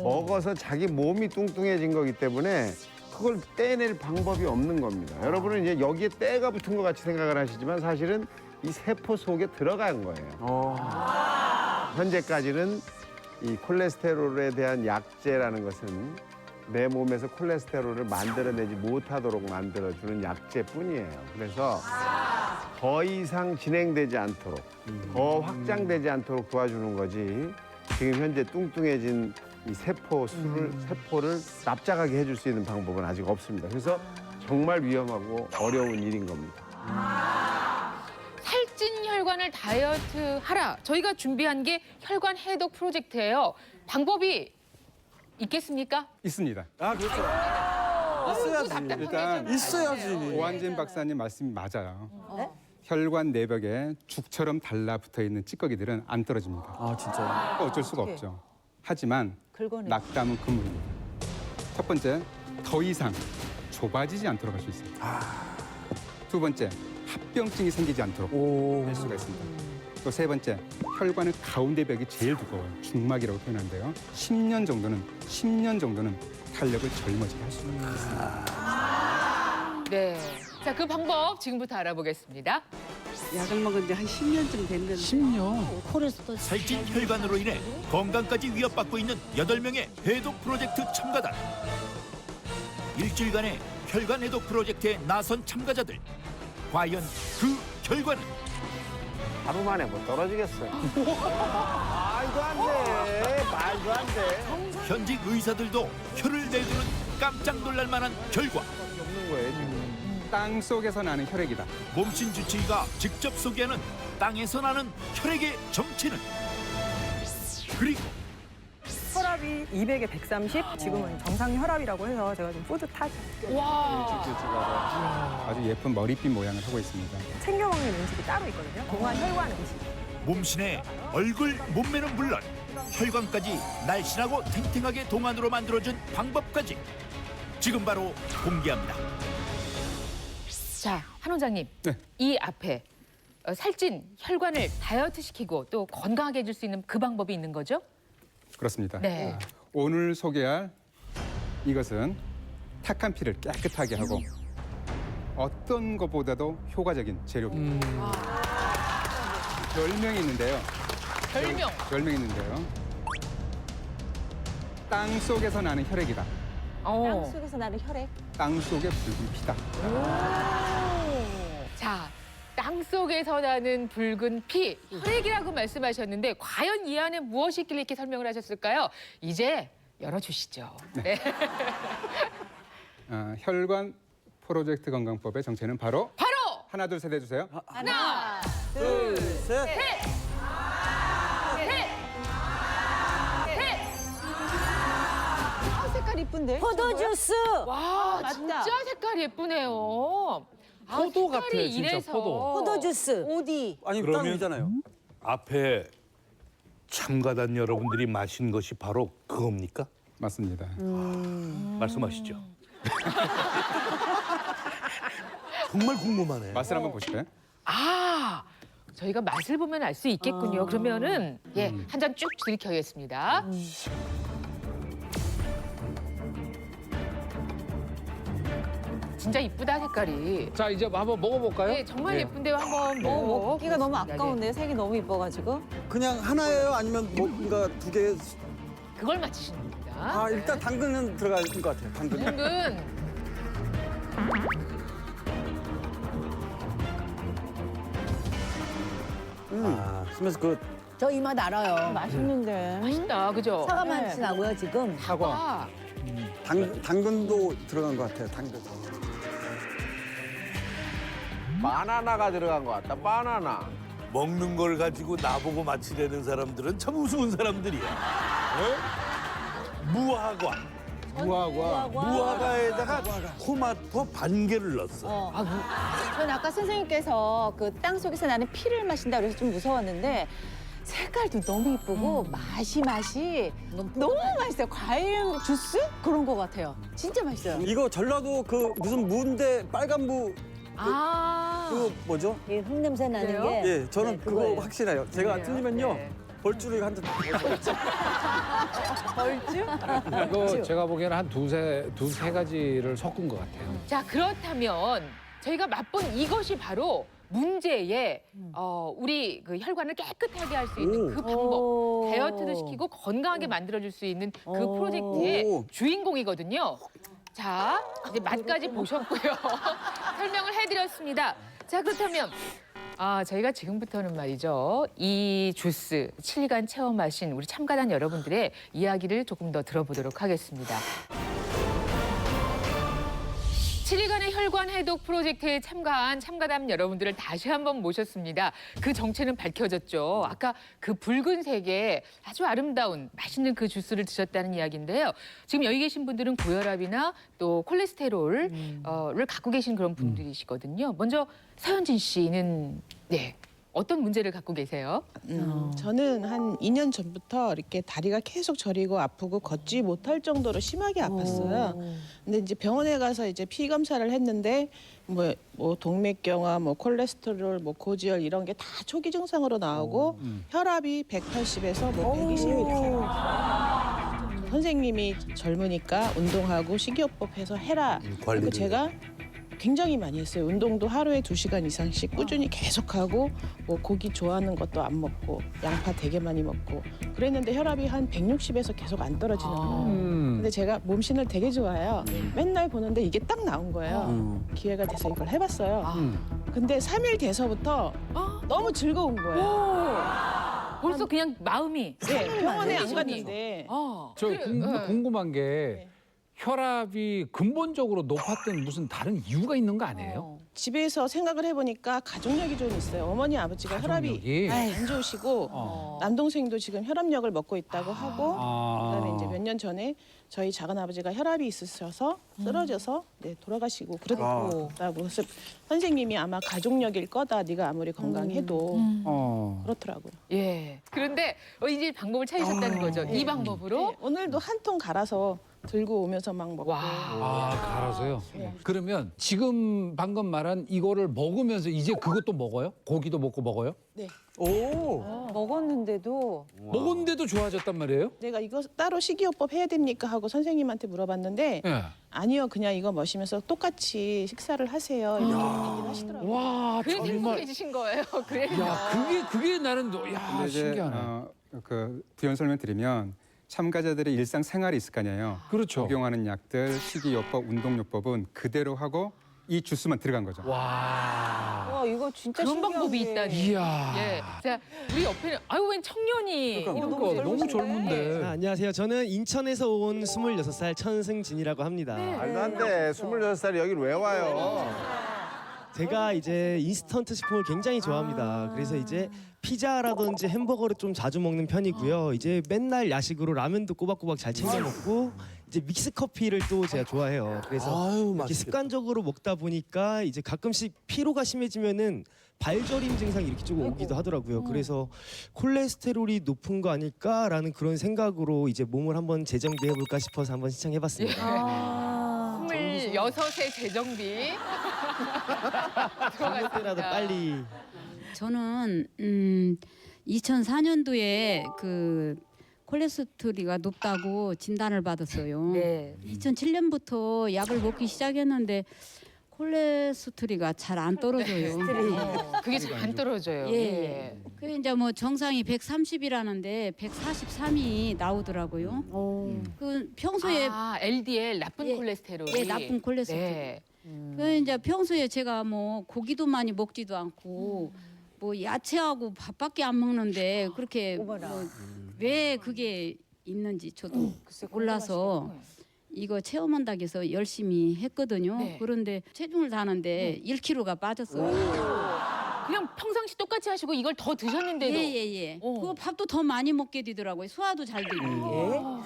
먹어서 자기 몸이 뚱뚱해진 거기 때문에 그걸 떼낼 방법이 없는 겁니다. 여러분은 이제 여기에 때가 붙은 것 같이 생각을 하시지만 사실은 이 세포 속에 들어간 거예요. 현재까지는 이 콜레스테롤에 대한 약제라는 것은 내 몸에서 콜레스테롤을 만들어내지 못하도록 만들어주는 약제뿐이에요. 그래서 더 이상 진행되지 않도록, 더 확장되지 않도록 도와주는 거지 지금 현재 뚱뚱해진 이 세포를 납작하게 해줄 수 있는 방법은 아직 없습니다. 그래서 정말 위험하고 어려운 일인 겁니다. 살찐 혈관을 다이어트 하라. 저희가 준비한 게 혈관 해독 프로젝트예요. 방법이 있겠습니까? 있습니다. 있어야지. 일단 있어야지. 오한진 박사님 말씀이 맞아요. 혈관 내벽에 죽처럼 달라붙어 있는 찌꺼기들은 안 떨어집니다. 진짜요? 어쩔 수가 없죠. 하지만 긁어내. 낙담은 금물입니다. 첫 번째, 더 이상 좁아지지 않도록 할 수 있어요. 두 번째, 합병증이 생기지 않도록 할 수가 있습니다. 또 세 번째, 혈관의 가운데 벽이 제일 두꺼워요. 중막이라고 표현하는데요. 10년 정도는 탄력을 젊어지게 할 수가 있습니다. 네. 자, 그 방법 지금부터 알아보겠습니다. 약을 먹은 지 한 10년쯤 됐는데 10년? 살찐 혈관으로 인해 건강까지 위협받고 있는 8명의 해독 프로젝트 참가단. 일주일간의 혈관 해독 프로젝트에 나선 참가자들. 과연 그 결과는? 하루 만에 뭐 떨어지겠어요. 말도 안 돼. 말도 안 돼. 현직 의사들도 혀를 내두는 깜짝 놀랄 만한 결과. 없는 거예요, 지금. 땅 속에서 나는 혈액이다. 몸신 주치의가 직접 소개하는 땅에서 나는 혈액의 정체는? 그리고 혈압이 200에 130, 지금은 정상 혈압이라고 해서 제가 좀 뿌듯하죠. 와. 아주 예쁜 머리핀 모양을 하고 있습니다. 챙겨 먹는 음식이 따로 있거든요. 동안 혈관 음식. 몸신의 얼굴, 몸매는 물론 혈관까지 날씬하고 탱탱하게 동안으로 만들어준 방법까지 지금 바로 공개합니다. 자, 한 원장님. 네. 이 앞에 살찐 혈관을 다이어트 시키고 또 건강하게 해줄 수 있는 그 방법이 있는 거죠? 그렇습니다. 네. 오늘 소개할 이것은 탁한 피를 깨끗하게 하고 어떤 것보다도 효과적인 재료입니다. 10명이 있는데요. 별명. 10명이 있는데요. 땅 속에서 나는 혈액이다. 땅 속에서 나는 혈액. 땅 속의 붉은 피다. 자, 땅 속에서 나는 붉은 피, 혈액이라고 말씀하셨는데 과연 이 안에 무엇이 있길래 이렇게 설명을 하셨을까요? 이제 열어주시죠. 네. 혈관 프로젝트 건강법의 정체는 바로 하나 둘 셋 해주세요. 하나, 둘, 셋. 색깔 이쁜데? 포도주스. 와, 맞다. 진짜 색깔 예쁘네요. 포도 색깔이 같아요, 진짜 이래서. 포도주스. 어디? 아니 그러면- 땅이잖아요. 앞에 참가단 여러분들이 마신 것이 바로 그겁니까? 맞습니다. 말씀하시죠. 정말 궁금하네. 맛을 한번 보실까요? 아, 저희가 맛을 보면 알 수 있겠군요. 그러면은 한 잔 쭉 들이켜야겠습니다. 진짜 이쁘다 색깔이. 자, 이제 한번 먹어볼까요? 네, 정말 예쁜데요. 한번 먹기가 너무 먹어보겠습니다. 아까운데 색이 너무 이뻐가지고. 그냥 하나예요? 아니면 뭔가 두 개? 네, 그걸 맞히시는 겁니다. 아 일단 당근은 들어갈 것 같아요. 당근. 당근. 스면서 그 저 이 맛 알아요. 맛있는데. 맛있다, 그죠? 사과 맛이 나고요 지금. 사과. 당근도 들어간 것 같아요. 당근. 바나나가 들어간 것 같다. 바나나. 먹는 걸 가지고 나보고 맞히려는 사람들은 참 우스운 사람들이야. 무화과. 무화과에다가 토마토 반 개를 넣었어. 전 아까 선생님께서 그 땅 속에서 나는 피를 마신다 그래서 좀 무서웠는데 색깔도 너무 이쁘고 맛이 너무 맛있어요. 과일 주스 그런 것 같아요. 진짜 맛있어요. 이거 전라도 그 무슨 무인데 빨간 무. 그거 뭐죠? 이 흙냄새 나는 그래요? 게. 예, 저는 네, 그거 그거예요. 확실해요. 제가 그래요? 틀리면요 네. 벌주를 한 대. 이거 제가 보기에는 한 두세 가지를 섞은 것 같아요. 자, 그렇다면 저희가 맛본 이것이 바로 문제의 우리 그 혈관을 깨끗하게 할 수 있는 그 방법, 다이어트도 시키고 건강하게 만들어줄 수 있는 그 프로젝트의 오. 주인공이거든요. 자, 이제 맛까지 보셨고요. 설명을 해드렸습니다. 자, 그렇다면 저희가 지금부터는 말이죠. 이 주스 7일간 체험하신 우리 참가단 여러분들의 이야기를 조금 더 들어보도록 하겠습니다. 7일간의 혈관 해독 프로젝트에 참가한 참가단 여러분들을 다시 한번 모셨습니다. 그 정체는 밝혀졌죠. 아까 그 붉은색의 아주 아름다운 맛있는 그 주스를 드셨다는 이야기인데요. 지금 여기 계신 분들은 고혈압이나 또 콜레스테롤을 갖고 계신 그런 분들이시거든요. 먼저 서현진 씨는 어떤 문제를 갖고 계세요? 저는 한 2년 전부터 이렇게 다리가 계속 저리고 아프고 걷지 못할 정도로 심하게 아팠어요. 근데 이제 병원에 가서 이제 피 검사를 했는데 뭐 동맥경화, 뭐 콜레스테롤, 뭐 고지혈 이런 게 다 초기 증상으로 나오고 혈압이 180에서 뭐 120 이렇게. 선생님이 젊으니까 운동하고 식이요법 해서 해라. 그리고 제가 굉장히 많이 했어요. 운동도 하루에 2시간 이상씩 꾸준히 계속하고 뭐 고기 좋아하는 것도 안 먹고 양파 되게 많이 먹고 그랬는데 혈압이 한 160에서 계속 안 떨어지는 거예요. 근데 제가 몸신을 되게 좋아해요. 맨날 보는데 이게 딱 나온 거예요. 기회가 돼서 이걸 해봤어요. 근데 3일 돼서부터 너무 즐거운 거예요. 벌써 그냥 마음이 병원에 안 갔는데 저 궁금한 게 혈압이 근본적으로 높았던 무슨 다른 이유가 있는 거 아니에요? 집에서 생각을 해보니까 가족력이 좀 있어요. 어머니 아버지가 가족력이? 혈압이 안 좋으시고 남동생도 지금 혈압약을 먹고 있다고 하고 그다음에 이제 몇 년 전에 저희 작은 아버지가 혈압이 있으셔서 쓰러져서 돌아가시고 그랬다고 그래서 선생님이 아마 가족력일 거다. 네가 아무리 건강해도 그렇더라고요. 예. 그런데 이제 방법을 찾으셨다는 거죠. 이 방법으로 오늘도 한 통 갈아서 들고 오면서 막 먹고. 아, 갈아서요? 네. 그러면 지금 방금 말한 이거를 먹으면서 이제 그것도 먹어요? 고기도 먹고 먹어요? 네. 오. 먹었는데도 먹었는데도 좋아졌단 말이에요? 내가 이거 따로 식이요법 해야 됩니까 하고 선생님한테 물어봤는데 예. 아니요, 그냥 이거 마시면서 똑같이 식사를 하세요. 이렇게 얘기를 하시더라고요. 와, 그래서 정말. 행복해지신 거예요. 그래서. 야, 그게 나는 야, 근데 이제 신기하네. 그 부연 설명드리면 참가자들의 일상 생활이 있을 거 아니에요. 그렇죠. 복용하는 약들, 식이요법, 운동요법은 그대로 하고 이 주스만 들어간 거죠. 와. 이거 진짜 그런 방법이 신기하게. 있다니. 이야. 예. 자, 우리 옆에는 아유 웬 청년이. 그러니까 너무 젊은데. 안녕하세요. 저는 인천에서 온 26살 천승진이라고 합니다. 말도 안 돼. 26살이 여길 왜 와요? 제가 이제 인스턴트 식품을 굉장히 좋아합니다. 그래서 이제 피자라든지 햄버거를 좀 자주 먹는 편이고요. 이제 맨날 야식으로 라면도 꼬박꼬박 잘 챙겨 먹고 이제 믹스 커피를 또 제가 좋아해요. 그래서 이렇게 습관적으로 먹다 보니까 이제 가끔씩 피로가 심해지면은 발저림 증상이 이렇게 좀 오기도 하더라고요. 그래서 콜레스테롤이 높은 거 아닐까라는 그런 생각으로 이제 몸을 한번 재정비해 볼까 싶어서 한번 신청해봤습니다. 26의 재정비. 그럴 때라도 빨리. 저는 2004년도에 그 콜레스테롤이 높다고 진단을 받았어요. 네. 2007년부터 약을 먹기 시작했는데 콜레스테롤이 잘 안 떨어져요. 그게 잘 안 떨어져요. 예. 그 이제 뭐 정상이 130이라는데 143이 나오더라고요. 그 평소에 LDL 나쁜 예. 콜레스테롤이. 예, 나쁜 콜레스테롤. 네. 그 이제 평소에 제가 뭐 고기도 많이 먹지도 않고 뭐 야채하고 밥밖에 안 먹는데 그렇게 뭐 왜 그게 있는지 저도 몰라서 이거 체험한다고 해서 열심히 했거든요. 네. 그런데 체중을 다는데 1kg가 빠졌어요. 그냥 평상시 똑같이 하시고 이걸 더 드셨는데도. 예예예. 그거 밥도 더 많이 먹게 되더라고요. 소화도 잘 되고.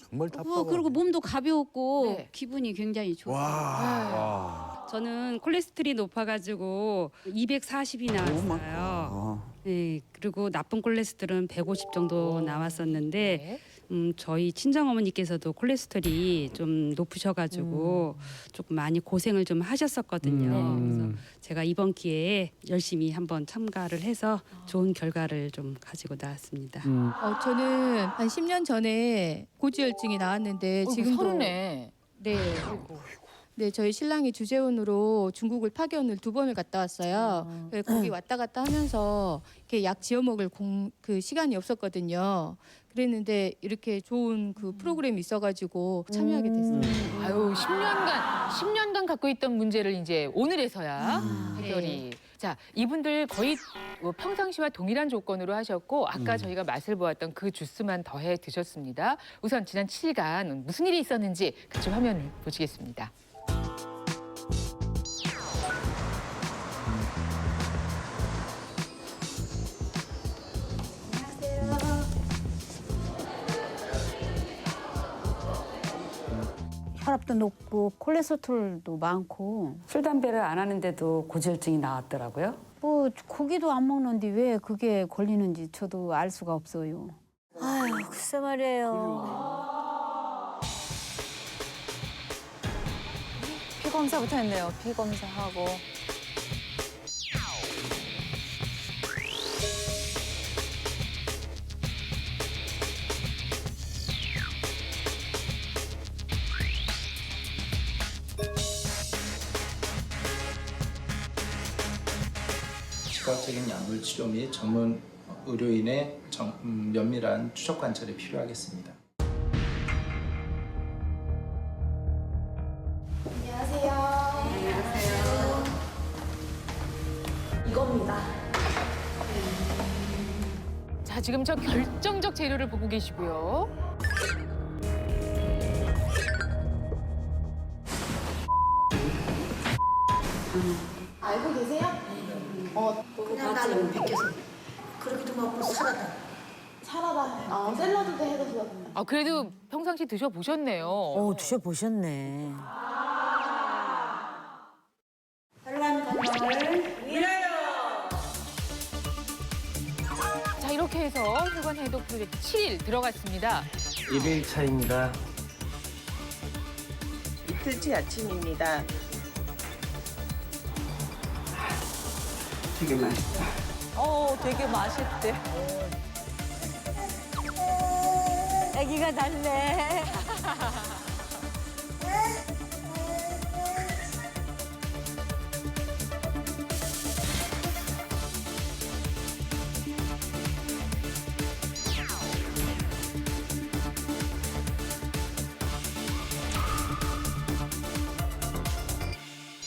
정말 답답하고. 그리고 몸도 가벼웠고 기분이 굉장히 좋아요. 저는 콜레스테롤이 높아가지고 240이 나왔어요. 네, 그리고 나쁜 콜레스테롤은 150 정도 나왔었는데 저희 친정 어머니께서도 콜레스테롤이 좀 높으셔가지고 조금 많이 고생을 좀 하셨었거든요. 그래서 제가 이번 기회에 열심히 한번 참가를 해서 좋은 결과를 좀 가지고 나왔습니다. 저는 한 10년 전에 고지혈증이 나왔는데 지금도 서른에. 네. 네, 저희 신랑이 주재원으로 중국을 파견을 2번을 갔다 왔어요. 그래서 거기 왔다 갔다 하면서 이렇게 약 지어 먹을 그 시간이 없었거든요. 그랬는데 이렇게 좋은 그 프로그램이 있어가지고 참여하게 됐어요. 아유, 10년간 갖고 있던 문제를 이제 오늘에서야 해결이. 자, 이분들 거의 뭐 평상시와 동일한 조건으로 하셨고 아까 저희가 맛을 보았던 그 주스만 더해 드셨습니다. 우선 지난 7일간 무슨 일이 있었는지 같이 화면을 보시겠습니다. 혈압도 높고 콜레스테롤도 많고 술 담배를 안 하는데도 고지혈증이 나왔더라고요. 뭐 고기도 안 먹는데 왜 그게 걸리는지 저도 알 수가 없어요. 아유, 글쎄 말이에요. 피 검사부터 했네요. 피 검사하고. 시각적인 약물 치료 및 전문 의료인의 면밀한 추적 관찰이 필요하겠습니다. 안녕하세요. 이겁니다. 자, 지금 저 결정적 재료를 보고 계시고요. 알고 계세요? 그냥 나는 벗겨서 그렇게도 먹고 사라다. 사라다. 샐러드도 해서. 아, 그래도 평상시 드셔보셨네요. 드셔보셨네. 혈관 건강을 위하여. 자, 이렇게 해서 혈관 해독 프로젝트 7일 들어갔습니다. 1일차입니다. 이틀치 아침입니다. 되게 맛있다. 되게 맛있대. 아기가 달래.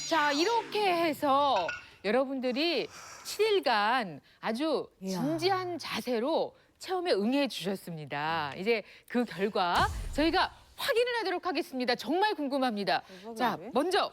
자, 이렇게 해서 여러분들이 7일간 아주 진지한 자세로 체험에 응해 주셨습니다. 이제 그 결과 저희가 확인을 하도록 하겠습니다. 정말 궁금합니다. 자, 먼저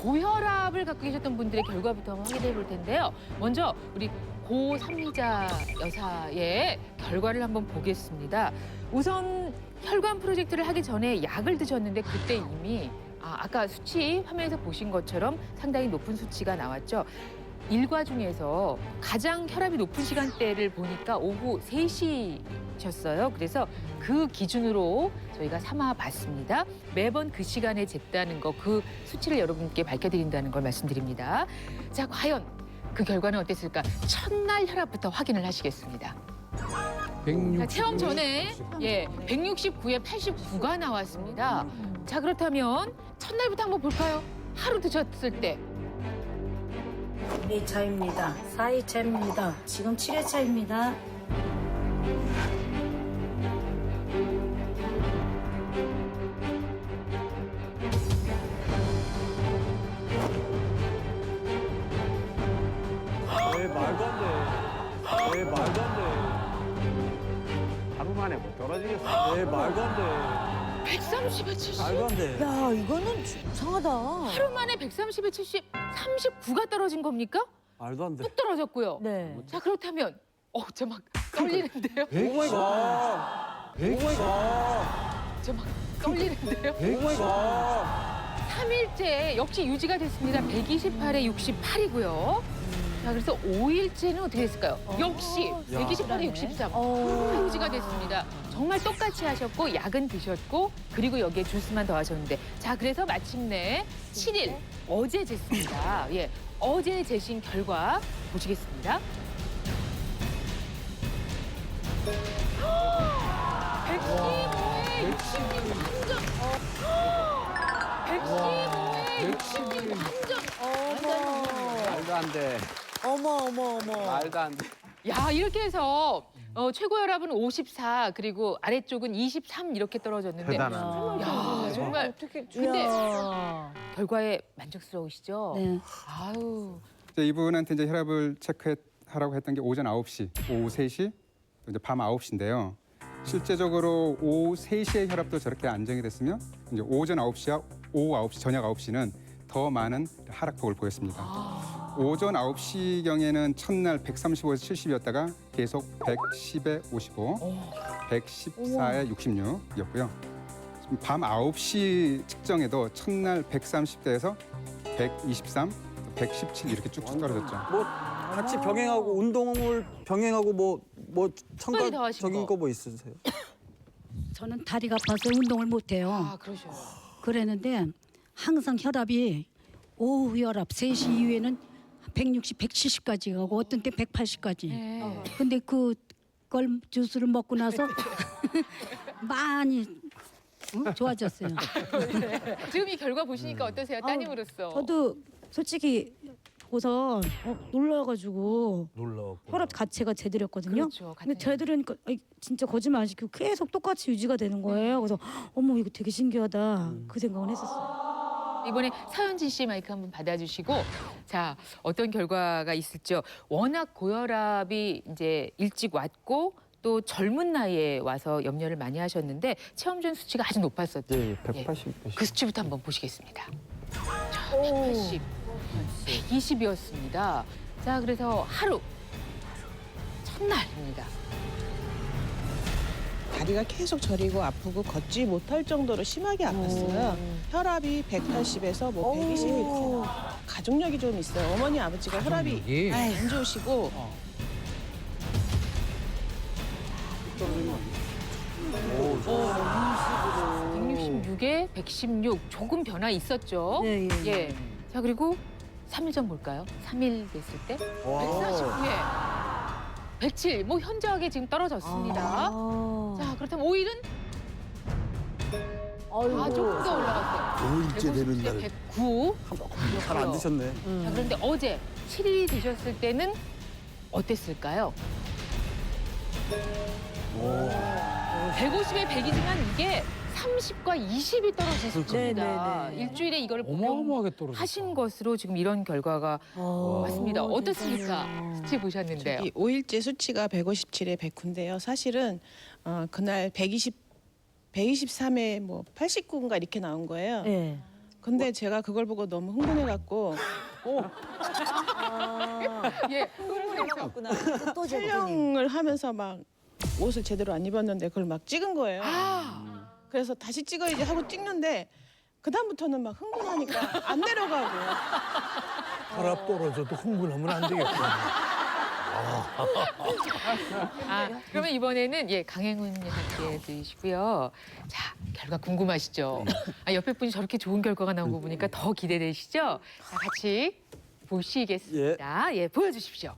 고혈압을 갖고 계셨던 분들의 결과부터 한번 확인해 볼 텐데요. 먼저 우리 고삼미자 여사의 결과를 한번 보겠습니다. 우선 혈관 프로젝트를 하기 전에 약을 드셨는데 그때 이미 아까 수치 화면에서 보신 것처럼 상당히 높은 수치가 나왔죠. 일과 중에서 가장 혈압이 높은 시간대를 보니까 오후 3시셨어요. 그래서 그 기준으로 저희가 삼아봤습니다. 매번 그 시간에 쟀다는 거, 그 수치를 여러분께 밝혀드린다는 걸 말씀드립니다. 자, 과연 그 결과는 어땠을까? 첫날 혈압부터 확인을 하시겠습니다. 자, 체험 전에 169에 89가 나왔습니다. 자, 그렇다면 첫날부터 한번 볼까요? 하루 드셨을 때. 2차입니다. 4회차입니다. 지금 7회차입니다. 말도 안 돼. 말도 안 돼. 하루 만에 못 떨어지겠어. 말도 안 돼. 130에 70. 말도 안 돼. 야, 이거는 이상하다. 하루 만에 130에 70, 39가 떨어진 겁니까? 말도 안 돼. 뚝 떨어졌고요. 네. 자, 그렇다면 저 막 떨리는데요. 오 마이 갓. 오 마이 갓. 저 막 떨리는데요. 오 마이 갓. 3일째 역시 유지가 됐습니다. 128에 68이고요. 자, 그래서 5일째는 어떻게 됐을까요? 역시 128에 63. 유지가 됐습니다. 정말 똑같이 하셨고 약은 드셨고 그리고 여기에 주스만 더하셨는데 자, 그래서 마침내 7일 어제 쟀습니다. 예, 어제 재신 결과 보시겠습니다. 115에 66 3점. 115에 66 3점. 말도 안 돼. 어머. 말도 안 돼. 야, 이렇게 해서 최고 혈압은 54 그리고 아래쪽은 23 이렇게 떨어졌는데 대단하네. 야, 정말 근데 결과에 만족스러우시죠? 네. 아유. 이분한테 이제 혈압을 체크하라고 했던 게 오전 9시, 오후 3시, 또 이제 밤 9시인데요. 실제적으로 오후 3시에 혈압도 저렇게 안정이 됐으면 이제 오전 9시와 오후 9시, 저녁 9시는 더 많은 하락폭을 보였습니다. 오전 9시경에는 첫날 135에서 70이었다가 계속 110에 55, 114에 66이었고요. 밤 9시 측정에도 첫날 130대에서 123, 117 이렇게 쭉쭉 떨어졌죠. 뭐 같이 병행하고 운동을 병행하고 뭐 첨가적인 거 뭐 있으세요? 저는 다리가 아파서 운동을 못해요. 아, 그러셔요. 그랬는데 항상 혈압이 오후 혈압 3시 이후에는 160, 170까지 가고 어떤 때 180까지. 근데 그걸 주스를 먹고 나서 많이 좋아졌어요. 지금 이 결과 보시니까 어떠세요? 따님으로서. 저도 솔직히 보고서 놀라가지고 혈압 자체가 제대로였거든요. 그렇죠, 근데 제대로니까 진짜 거짓말 안 시키고 계속 똑같이 유지가 되는 거예요. 그래서 어머 이거 되게 신기하다 그 생각은 했었어요. 이번에 서현진 씨 마이크 한번 받아주시고 자, 어떤 결과가 있을지요. 워낙 고혈압이 이제 일찍 왔고 또 젊은 나이에 와서 염려를 많이 하셨는데 체험 전 수치가 아주 높았었죠. 네, 180. 그 수치부터 한번 보시겠습니다. 180, 120이었습니다. 자, 그래서 하루 첫날입니다. 다리가 계속 저리고 아프고 걷지 못할 정도로 심하게 아팠어요. 혈압이 180에서 뭐 120. 가족력이 좀 있어요. 어머니 아버지가 혈압이 안 좋으시고. 166 116에 116 조금 변화 있었죠. 네, 예, 예. 자 그리고 3일 전 볼까요? 3일 됐을 때 149에 107. 뭐 현저하게 지금 떨어졌습니다. 자 그렇다면 5일은 조금 더 올라갔어요. 5일째 되는 날. 109. 잘 안 드셨네. 자 그런데 어제 7일이 되셨을 때는 어땠을까요? 150에 100이지만 이게 30과 20이 떨어진 수치입니다. 일주일에 이걸 어마어마하게 떨어졌다. 하신 것으로 지금 이런 결과가 왔습니다. 어떻습니까? 수치 보셨는데요. 저기 5일째 수치가 157에 109인데요. 사실은 그날 123에 뭐 89인가 이렇게 나온 거예요. 네. 근데 제가 그걸 보고 너무 흥분해갖고 예, 또 촬영을 하면서 막 옷을 제대로 안 입었는데 그걸 막 찍은 거예요. 그래서 다시 찍어야지 하고 찍는데 그 다음부터는 막 흥분하니까 안 내려가고. 혈압 떨어져도 흥분하면 안 되겠구나. 그러면 이번에는 강행훈 함께 해주시고요. 자, 결과 궁금하시죠? 옆에 분이 저렇게 좋은 결과가 나온 거 보니까 더 기대되시죠? 자, 같이 보시겠습니다. 예, 보여주십시오.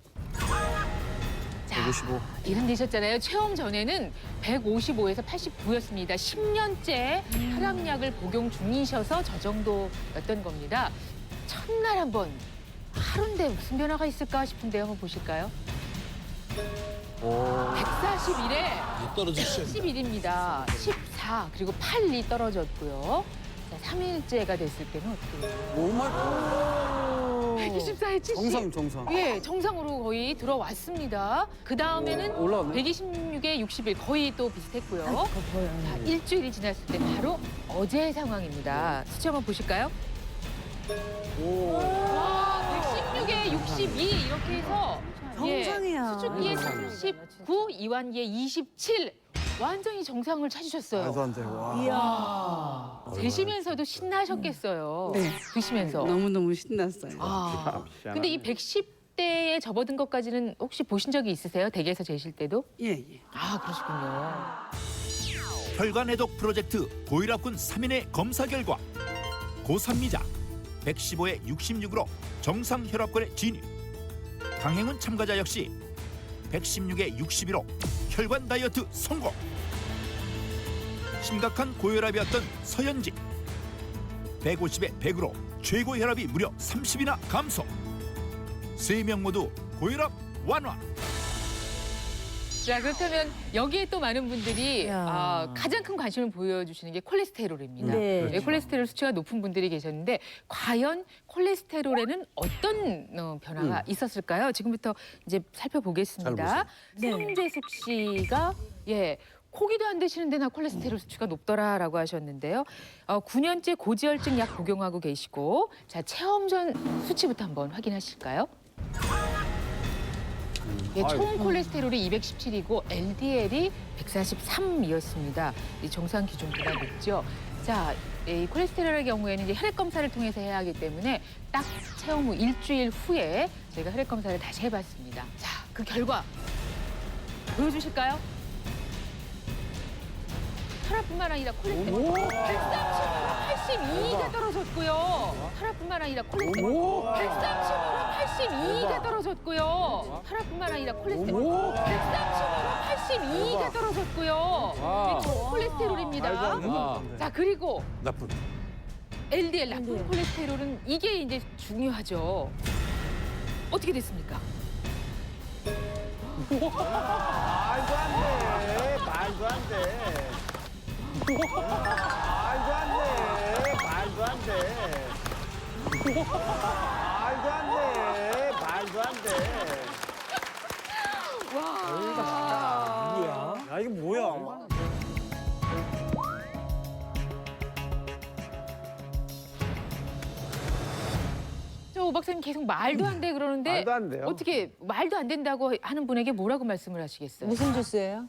자, 155. 이런 되셨잖아요. 체험 전에는 155에서 89였습니다. 10년째 혈압약을 복용 중이셔서 저 정도였던 겁니다. 첫날 한번 하루인데 무슨 변화가 있을까 싶은데요. 한번 보실까요? 141에 떨어졌어요. 11입니다. 14 그리고 8이 떨어졌고요. 자, 3일째가 됐을 때는 어떻게 돼요? 124에 70. 정상. 예, 정상으로 거의 들어왔습니다. 그 다음에는 126에 61 거의 또 비슷했고요. 자, 일주일이 지났을 때 바로 어제 상황입니다. 수치 한번 보실까요? 와, 116에 62 이렇게 해서 정상이야. 수축기에 39, 이완기에 27. 완전히 정상을 찾으셨어요. 말도 안 돼. 와. 이야. 드시면서도 신나셨겠어요. 네. 드시면서. 너무너무 신났어요. 근데 이 110대에 접어든 것까지는 혹시 보신 적이 있으세요? 댁에서 재실 때도? 예. 그러시군요. 혈관 해독 프로젝트 고혈압군 3인의 검사 결과 고선미자 115에 66으로 정상 혈압권에 진입. 강행훈 참가자 역시 116에 61로 혈관 다이어트 성공. 심각한 고혈압이었던 서현지 150에 100으로 최고 혈압이 무려 30이나 감소. 3명 모두 고혈압 완화. 자, 그렇다면 여기에 또 많은 분들이 가장 큰 관심을 보여주시는 게 콜레스테롤입니다. 네. 네, 콜레스테롤 수치가 높은 분들이 계셨는데 과연 콜레스테롤에는 어떤 변화가 있었을까요? 지금부터 이제 살펴보겠습니다. 성재숙 씨가 고기도 안 드시는데 나 콜레스테롤 수치가 높더라라고 하셨는데요. 9년째 고지혈증 약 복용하고 계시고 자, 체험 전 수치부터 한번 확인하실까요? 총 콜레스테롤이 217이고 LDL이 143이었습니다. 정상 기준보다 높죠. 자, 이 콜레스테롤의 경우에는 이제 혈액 검사를 통해서 해야 하기 때문에 딱 체험 후 일주일 후에 저희가 혈액 검사를 다시 해봤습니다. 자, 그 결과 보여주실까요? 혈압뿐만 아니라 콜레스테롤 137으로 82가 떨어졌고요. 혈압뿐만 아니라 콜레스테롤 137으로 82가 떨어졌고요. 혈압뿐만 아니라 콜레스테롤 137으로 82가 떨어졌고요. 이게 총 콜레스테롤입니다. 자, 그리고 나쁜. LDL 나쁜 콜레스테롤은 이게 이제 중요하죠. 어떻게 됐습니까? 말도 안 돼. 말도 안 돼. 말도 안 돼. 말도 안 돼. 말도 안 돼. 말도 안 돼. 와. 야, 이게 뭐야? 오 박사님 계속 말도 안 돼 그러는데 말도 안 돼요. 어떻게 말도 안 된다고 하는 분에게 뭐라고 말씀을 하시겠어요? 무슨 주스예요?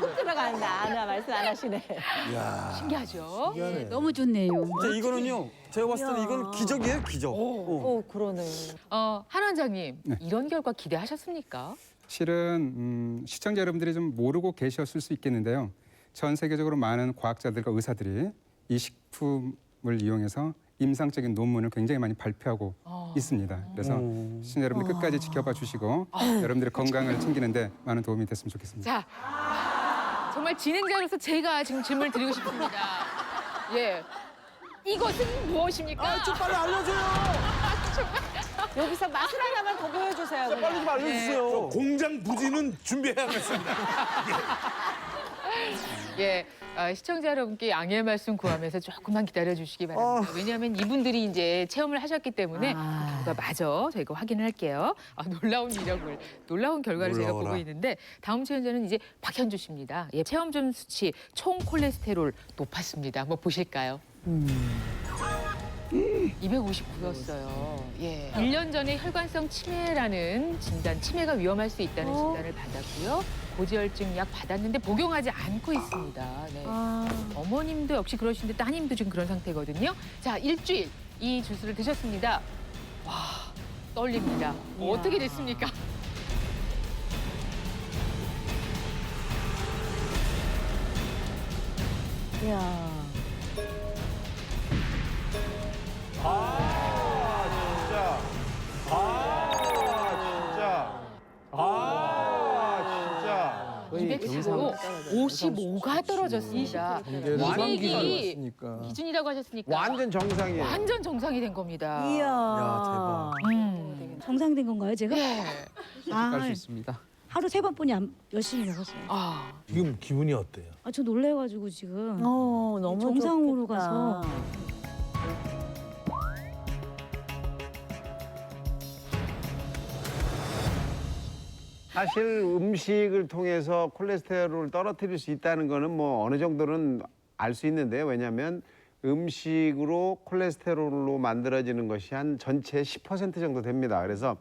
훅 들어간다. 아나 말씀 안 하시네. 신기하죠? 너무 좋네요. 진짜 이거는요. 제가 봤을 때는 이건 기적이에요, 기적. 그러네. 한 원장님, 이런 결과 기대하셨습니까? 실은 시청자 여러분들이 좀 모르고 계셨을 수 있겠는데요. 전 세계적으로 많은 과학자들과 의사들이 이 식품을 이용해서 임상적인 논문을 굉장히 많이 발표하고 있습니다. 그래서 시청자 여러분들 끝까지 지켜봐 주시고 여러분들의 건강을 챙기는데 많은 도움이 됐으면 좋겠습니다. 자, 정말 진행자로서 제가 지금 질문을 드리고 싶습니다. 예, 이것은 무엇입니까? 좀 빨리 알려줘요. 여기서 맛을 하나만 더 보여주세요. 그냥. 빨리 좀 알려주세요. 공장 부지는 준비해야겠습니다. 예, 시청자 여러분께 양해의 말씀 구하면서 조금만 기다려주시기 바랍니다. 왜냐하면 이분들이 이제 체험을 하셨기 때문에 그가 맞아 저희가 확인을 할게요. 놀라운 결과를 제가 놀라워라. 보고 있는데 다음 체험자는 이제 박현주 씨입니다. 예, 체험 전 수치 총 콜레스테롤 높았습니다. 한번 보실까요? 259였어요. 예. 1년 전에 혈관성 치매라는 진단, 치매가 위험할 수 있다는 진단을 받았고요. 고지혈증 약 받았는데 복용하지 않고 있습니다. 네. 어머님도 역시 그러신데 따님도 지금 그런 상태거든요. 자, 일주일 이 주스를 드셨습니다. 와, 떨립니다. 어떻게 됐습니까? 이야. 진짜. 215, 55가 떨어졌습니다. 완기 기준이라고 하셨으니까 완전 정상이에요. 완전 정상이 된 겁니다. 이야. 정상된 건가요, 제가? 네. 아, 수 있습니다. 하루 3번뿐이 열심히 먹었어요. 지금 기분이 어때요? 저 놀래가지고 지금 너무 정상으로 좋겠다. 가서 사실 음식을 통해서 콜레스테롤을 떨어뜨릴 수 있다는 거는 뭐 어느 정도는 알 수 있는데요. 왜냐하면 음식으로 콜레스테롤로 만들어지는 것이 한 전체의 10% 정도 됩니다. 그래서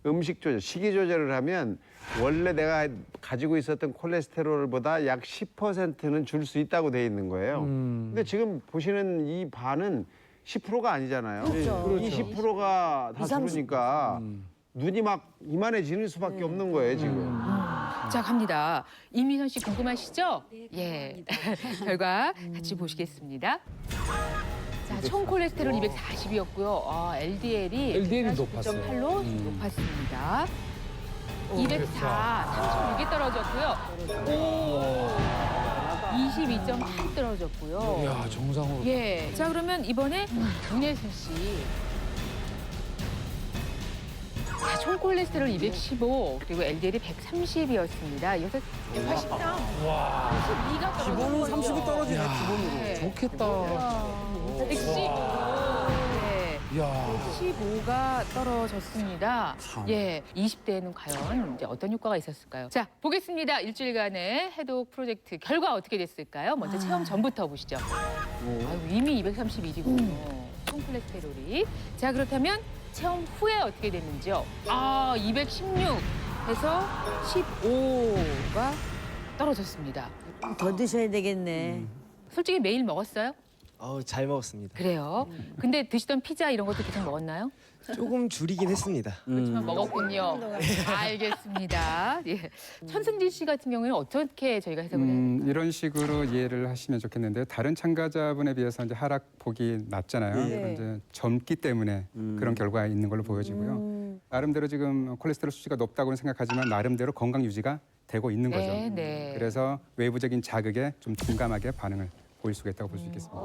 음식 조절, 식이 조절을 하면 원래 내가 가지고 있었던 콜레스테롤보다 약 10%는 줄 수 있다고 돼 있는 거예요. 근데 지금 보시는 이 반은 10%가 아니잖아요. 그렇죠. 20%가 다 20, 들으니까 눈이 막 이만해지는 수밖에 없는 거예요, 지금. 자, 갑니다. 이민선 씨 궁금하시죠? 네, 결과 같이 보시겠습니다. 자, 총 콜레스테롤 240이었고요. LDL이 높았어요. 9.8로 높았습니다. 204, 36이 떨어졌고요. 22.8 떨어졌고요. 이야, 정상으로. 예. 자, 그러면 이번에 윤혜순 씨. 자, 총 콜레스테롤 215, 그리고 LDL이 130이었습니다. 이어서 183, 92가 떨어졌어요. 기본은 30이 떨어지네, 기본으로. 네. 좋겠다. 115. 네. 115가 떨어졌습니다. 예, 20대에는 과연 이제 어떤 효과가 있었을까요? 자, 보겠습니다. 일주일간의 해독 프로젝트 결과 어떻게 됐을까요? 먼저 체험 전부터 보시죠. 아유, 이미 231이군요. 총 콜레스테롤이. 자, 그렇다면 체험 후에 어떻게 됐는지요? 216에서 15가 떨어졌습니다. 더 드셔야 되겠네. 솔직히 매일 먹었어요? 잘 먹었습니다. 그래요. 근데 드시던 피자 이런 것도 계속 먹었나요? 조금 줄이긴 했습니다. 그렇지만 먹었군요. 알겠습니다. 예. 천승진 씨 같은 경우에는 어떻게 저희가 해석을 해야 될까요? 이런 식으로 이해를 하시면 좋겠는데 다른 참가자분에 비해서 이제 하락폭이 낮잖아요. 네. 그건 이제 젊기 때문에 그런 결과가 있는 걸로 보여지고요. 나름대로 지금 콜레스테롤 수치가 높다고는 생각하지만 나름대로 건강 유지가 되고 있는 거죠. 네, 네. 그래서 외부적인 자극에 좀 둔감하게 반응을 보일 수가 있다고 볼 수 있겠습니다.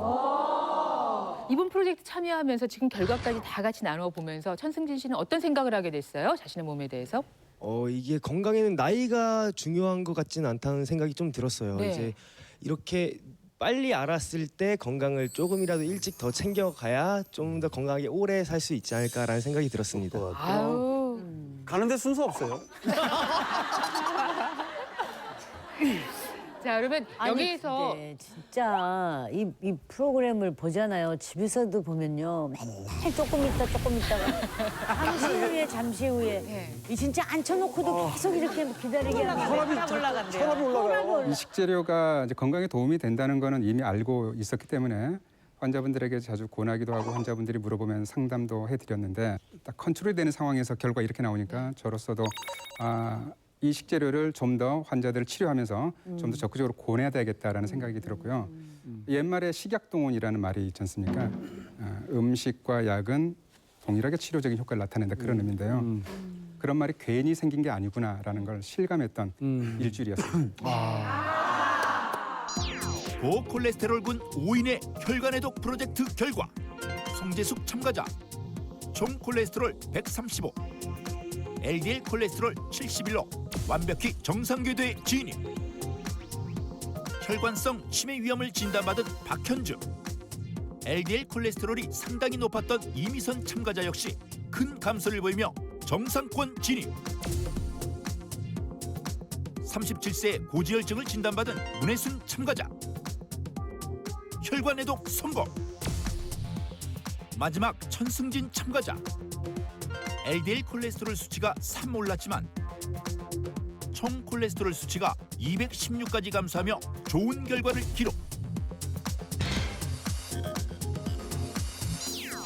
이번 프로젝트 참여하면서 지금 결과까지 다 같이 나누어 보면서 천승진 씨는 어떤 생각을 하게 됐어요? 자신의 몸에 대해서? 이게 건강에는 나이가 중요한 것 같지는 않다는 생각이 좀 들었어요. 네. 이제 이렇게 빨리 알았을 때 건강을 조금이라도 일찍 더 챙겨가야 좀 더 건강하게 오래 살 수 있지 않을까라는 생각이 들었습니다. 아유. 가는데 순서 없어요. 자, 그러면 여기에서 근데 진짜 이 프로그램을 보잖아요. 집에서도 보면요. 맨날 조금 있다가 잠시 후에 이 진짜 앉혀놓고도 계속 이렇게 기다리게 하는 혈압이 올라가요. 이 식재료가 이제 건강에 도움이 된다는 거는 이미 알고 있었기 때문에 환자분들에게 자주 권하기도 하고 환자분들이 물어보면 상담도 해드렸는데 딱 컨트롤이 되는 상황에서 결과 이렇게 나오니까 저로서도 이 식재료를 좀 더 환자들을 치료하면서 좀 더 적극적으로 권해야 되겠다라는 생각이 들었고요. 옛말에 식약동원이라는 말이 있지 않습니까? 음식과 약은 동일하게 치료적인 효과를 나타낸다 그런 의미인데요. 그런 말이 괜히 생긴 게 아니구나라는 걸 실감했던 일주일이었습니다. 고콜레스테롤군 5인의 혈관해독 프로젝트 결과 송재숙 참가자 총 콜레스테롤 135, LDL 콜레스테롤 71로 완벽히 정상 궤도에 진입. 혈관성 치매 위험을 진단받은 박현주. LDL 콜레스테롤이 상당히 높았던 이미선 참가자 역시 큰 감소를 보이며 정상권 진입. 37세 고지혈증을 진단받은 문혜순 참가자. 혈관해독 성공. 마지막 천승진 참가자. LDL 콜레스테롤 수치가 3 올랐지만 총 콜레스테롤 수치가 216까지 감소하며 좋은 결과를 기록.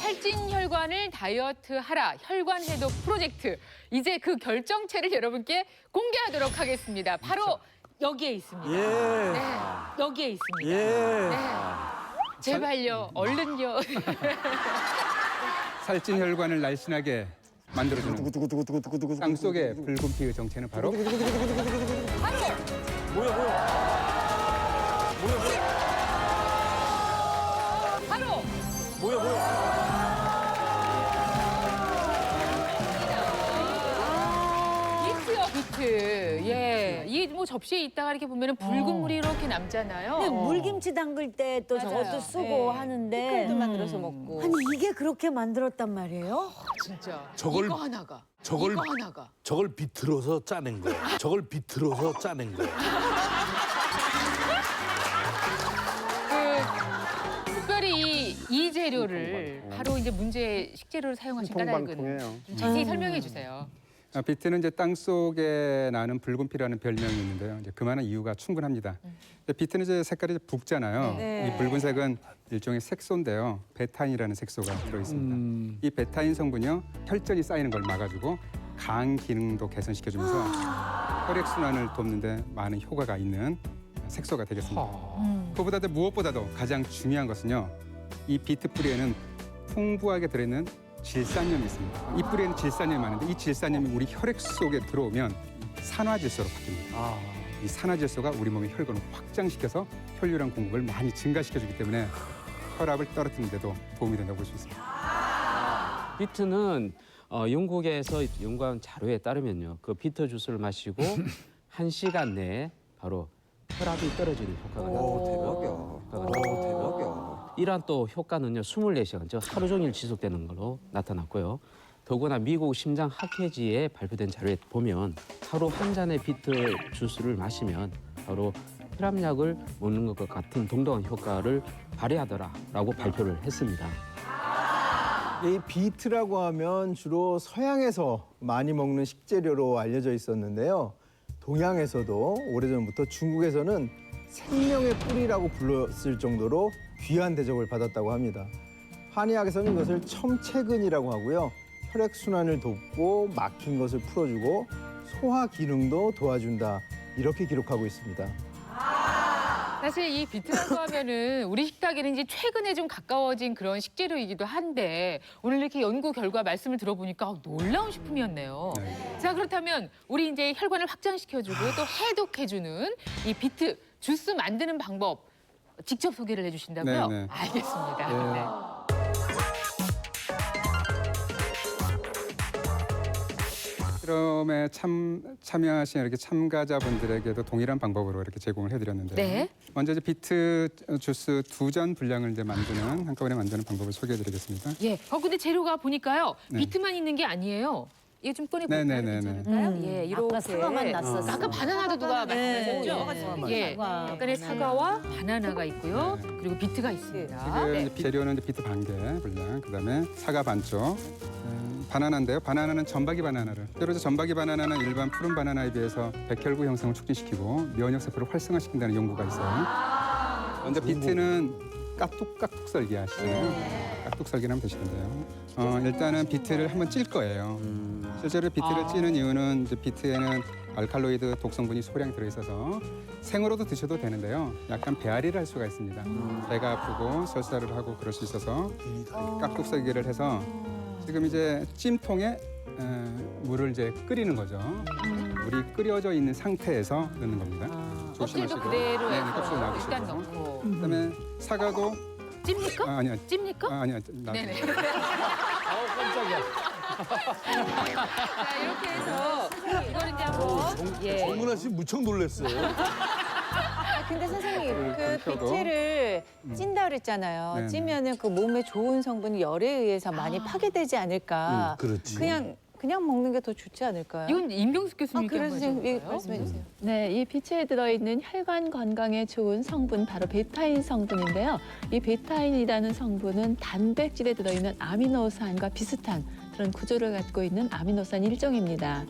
살찐 혈관을 다이어트하라 혈관 해독 프로젝트. 이제 그 결정체를 여러분께 공개하도록 하겠습니다. 바로 여기에 있습니다. 예. 네, 여기에 있습니다. 예. 네. 제발요, 얼른요. 살찐 혈관을 날씬하게 만들어주는 땅 속의 붉은 피의 정체는 바로 바로 비트요, 비트. 예, 이 뭐 접시에 있다가 이렇게 보면은 붉은 물이 이렇게 남잖아요. 근데 물김치 담글 때 또 저것도 쓰고 하는데 피클도 만들어서 먹고. 아니 이게 그렇게 만들었단 말이에요? 진짜. 저걸- 이거 하나가. 저걸 이거 하나가. 저걸 비틀어서 짜낸 거야. 저걸 비틀어서 짜낸 거야. 특별히 이 재료를 바로 이제 문제 식재료로 사용하신 까닭은 통방통해요. 좀 자세히 설명해 주세요. 비트는 이제 땅 속에 나는 붉은 피라는 별명이 있는데요. 이제 그만한 이유가 충분합니다. 비트는 이제 색깔이 붉잖아요. 네. 이 붉은색은 일종의 색소인데요. 베타인이라는 색소가 들어 있습니다. 이 베타인 성분이요 혈전이 쌓이는 걸 막아주고 간 기능도 개선시켜주면서 혈액 순환을 돕는데 많은 효과가 있는 색소가 되겠습니다. 그보다도 무엇보다도 가장 중요한 것은요. 이 비트 뿌리에는 풍부하게 들어있는 질산염이 있습니다. 이 뿌리에는 질산염이 많은데 이 질산염이 우리 혈액 속에 들어오면 산화질소로 바뀝니다. 이 산화질소가 우리 몸의 혈관을 확장시켜서 혈류량 공급을 많이 증가시켜주기 때문에 혈압을 떨어뜨리는 데도 도움이 된다고 볼 수 있습니다. 비트는 영국에서 연구한 자료에 따르면요. 그 비트 주스를 마시고 1시간 내에 바로 혈압이 떨어지는 효과가 나타납니다. 이러한 또 효과는요. 24시간, 즉 하루 종일 지속되는 걸로 나타났고요. 더구나 미국 심장학회지에 발표된 자료에 보면 하루 한 잔의 비트 주스를 마시면 바로 혈압약을 먹는 것과 같은 동등한 효과를 발휘하더라라고 발표를 했습니다. 이 비트라고 하면 주로 서양에서 많이 먹는 식재료로 알려져 있었는데요. 동양에서도 오래전부터 중국에서는 생명의 뿌리라고 불렀을 정도로 귀한 대접을 받았다고 합니다. 한의학에서는 이것을 첨채근이라고 하고요. 혈액순환을 돕고 막힌 것을 풀어주고 소화 기능도 도와준다. 이렇게 기록하고 있습니다. 사실 이 비트라고 하면은 우리 식탁에는 이제 최근에 좀 가까워진 그런 식재료이기도 한데 오늘 이렇게 연구 결과 말씀을 들어보니까 놀라운 식품이었네요. 자, 그렇다면 우리 이제 혈관을 확장시켜주고 또 해독해주는 이 비트 주스 만드는 방법 직접 소개를 해주신다고요? 네. 알겠습니다. 네. 실험에 참여하신 이렇게 참가자분들에게도 동일한 방법으로 이렇게 제공을 해드렸는데요. 네. 먼저 이제 비트 주스 2잔 분량을 이제 만드는 한꺼번에 만드는 방법을 소개해드리겠습니다. 예. 근데 재료가 보니까요. 네. 비트만 있는 게 아니에요. 이거 좀 꺼내볼까요? 네네네네. 괜찮을까요? 예, 이렇게. 아까 사과만 났었어. 아까 바나나도 누가 네. 말씀하셨죠? 예. 사과. 약간의 사과와 바나나가 있고요. 그리고 비트가 있습니다. 지금 네. 이제 재료는 이제 비트 반 개 분량, 그다음에 사과 반쪽, 바나나인데요. 바나나는 전박이 바나나를. 때로 전박이 바나나는 일반 푸른 바나나에 비해서 백혈구 형성을 促진시키고 면역 세포를 활성화시킨다는 연구가 있어요. 먼저 비트는 깍둑깍둑썰기 하시잖아요. 깍둑썰기를 하면 되시는데요. 일단은 비트를 한번 찔 거예요. 실제로 비트를 찌는 이유는 이제 비트에는 알칼로이드 독성분이 소량 들어있어서 생으로도 드셔도 되는데요. 약간 배앓이를 할 수가 있습니다. 배가 아프고 설사를 하고 그럴 수 있어서 깍둑썰기를 해서 지금 이제 찜통에 물을 이제 끓이는 거죠. 물이 끓여져 있는 상태에서 넣는 겁니다. 껍질도 그대로 네, 해서 껍질 놔두시고. 일단 넣고. 그다음에 사과도 찝니까? 아니요. 찝니까? 아니요. 네네. 깜짝이야. 자, 이렇게 해서 이걸 이제 한번 정문아 씨 무척 놀랐어요. 근데 선생님 그 펴고. 비트를 찐다 그랬잖아요. 네네. 찌면은 그 몸에 좋은 성분이 열에 의해서 많이 파괴되지 않을까. 그렇지. 그냥 먹는 게 더 좋지 않을까요? 이건 임경숙 교수님께 그래서 한번 지금 여쭤볼까요? 말씀해 주세요. 네, 이 비트에 들어있는 혈관 건강에 좋은 성분 바로 베타인 성분인데요. 이 베타인이라는 성분은 단백질에 들어있는 아미노산과 비슷한 그런 구조를 갖고 있는 아미노산 일종입니다.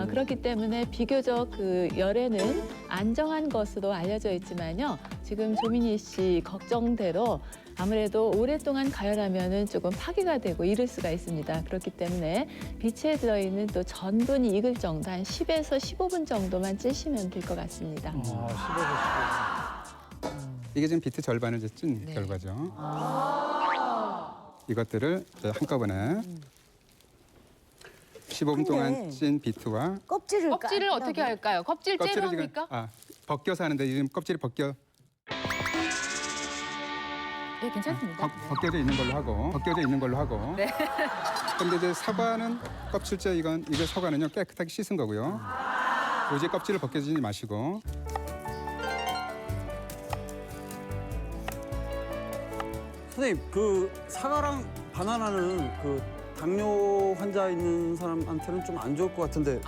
그렇기 때문에 비교적 그 열에는 안정한 것으로 알려져 있지만요. 지금 조민희 씨 걱정대로 아무래도 오랫동안 가열하면은 조금 파괴가 되고 이럴 수가 있습니다. 그렇기 때문에 비트에 들어있는 또 전분이 익을 정도 한 10에서 15분 정도만 찌시면 될 것 같습니다. 이게 지금 비트 절반을 이제 찐 결과죠. 이것들을 이제 한꺼번에 15분 동안 찐 비트와 껍질을 어떻게 할까요? 껍질 째로 껍질을 지금 합니까? 벗겨서 하는데 지금 껍질이 네, 괜찮습니다. 벗겨져 있는 걸로 하고. 네. 근데 이제 사과는 껍질째 이게 사과는요 깨끗하게 씻은 거고요. 오직 껍질을 벗겨지지 마시고. 선생님 그 사과랑 바나나는 그 당뇨 환자 있는 사람한테는 좀 안 좋을 것 같은데. 네.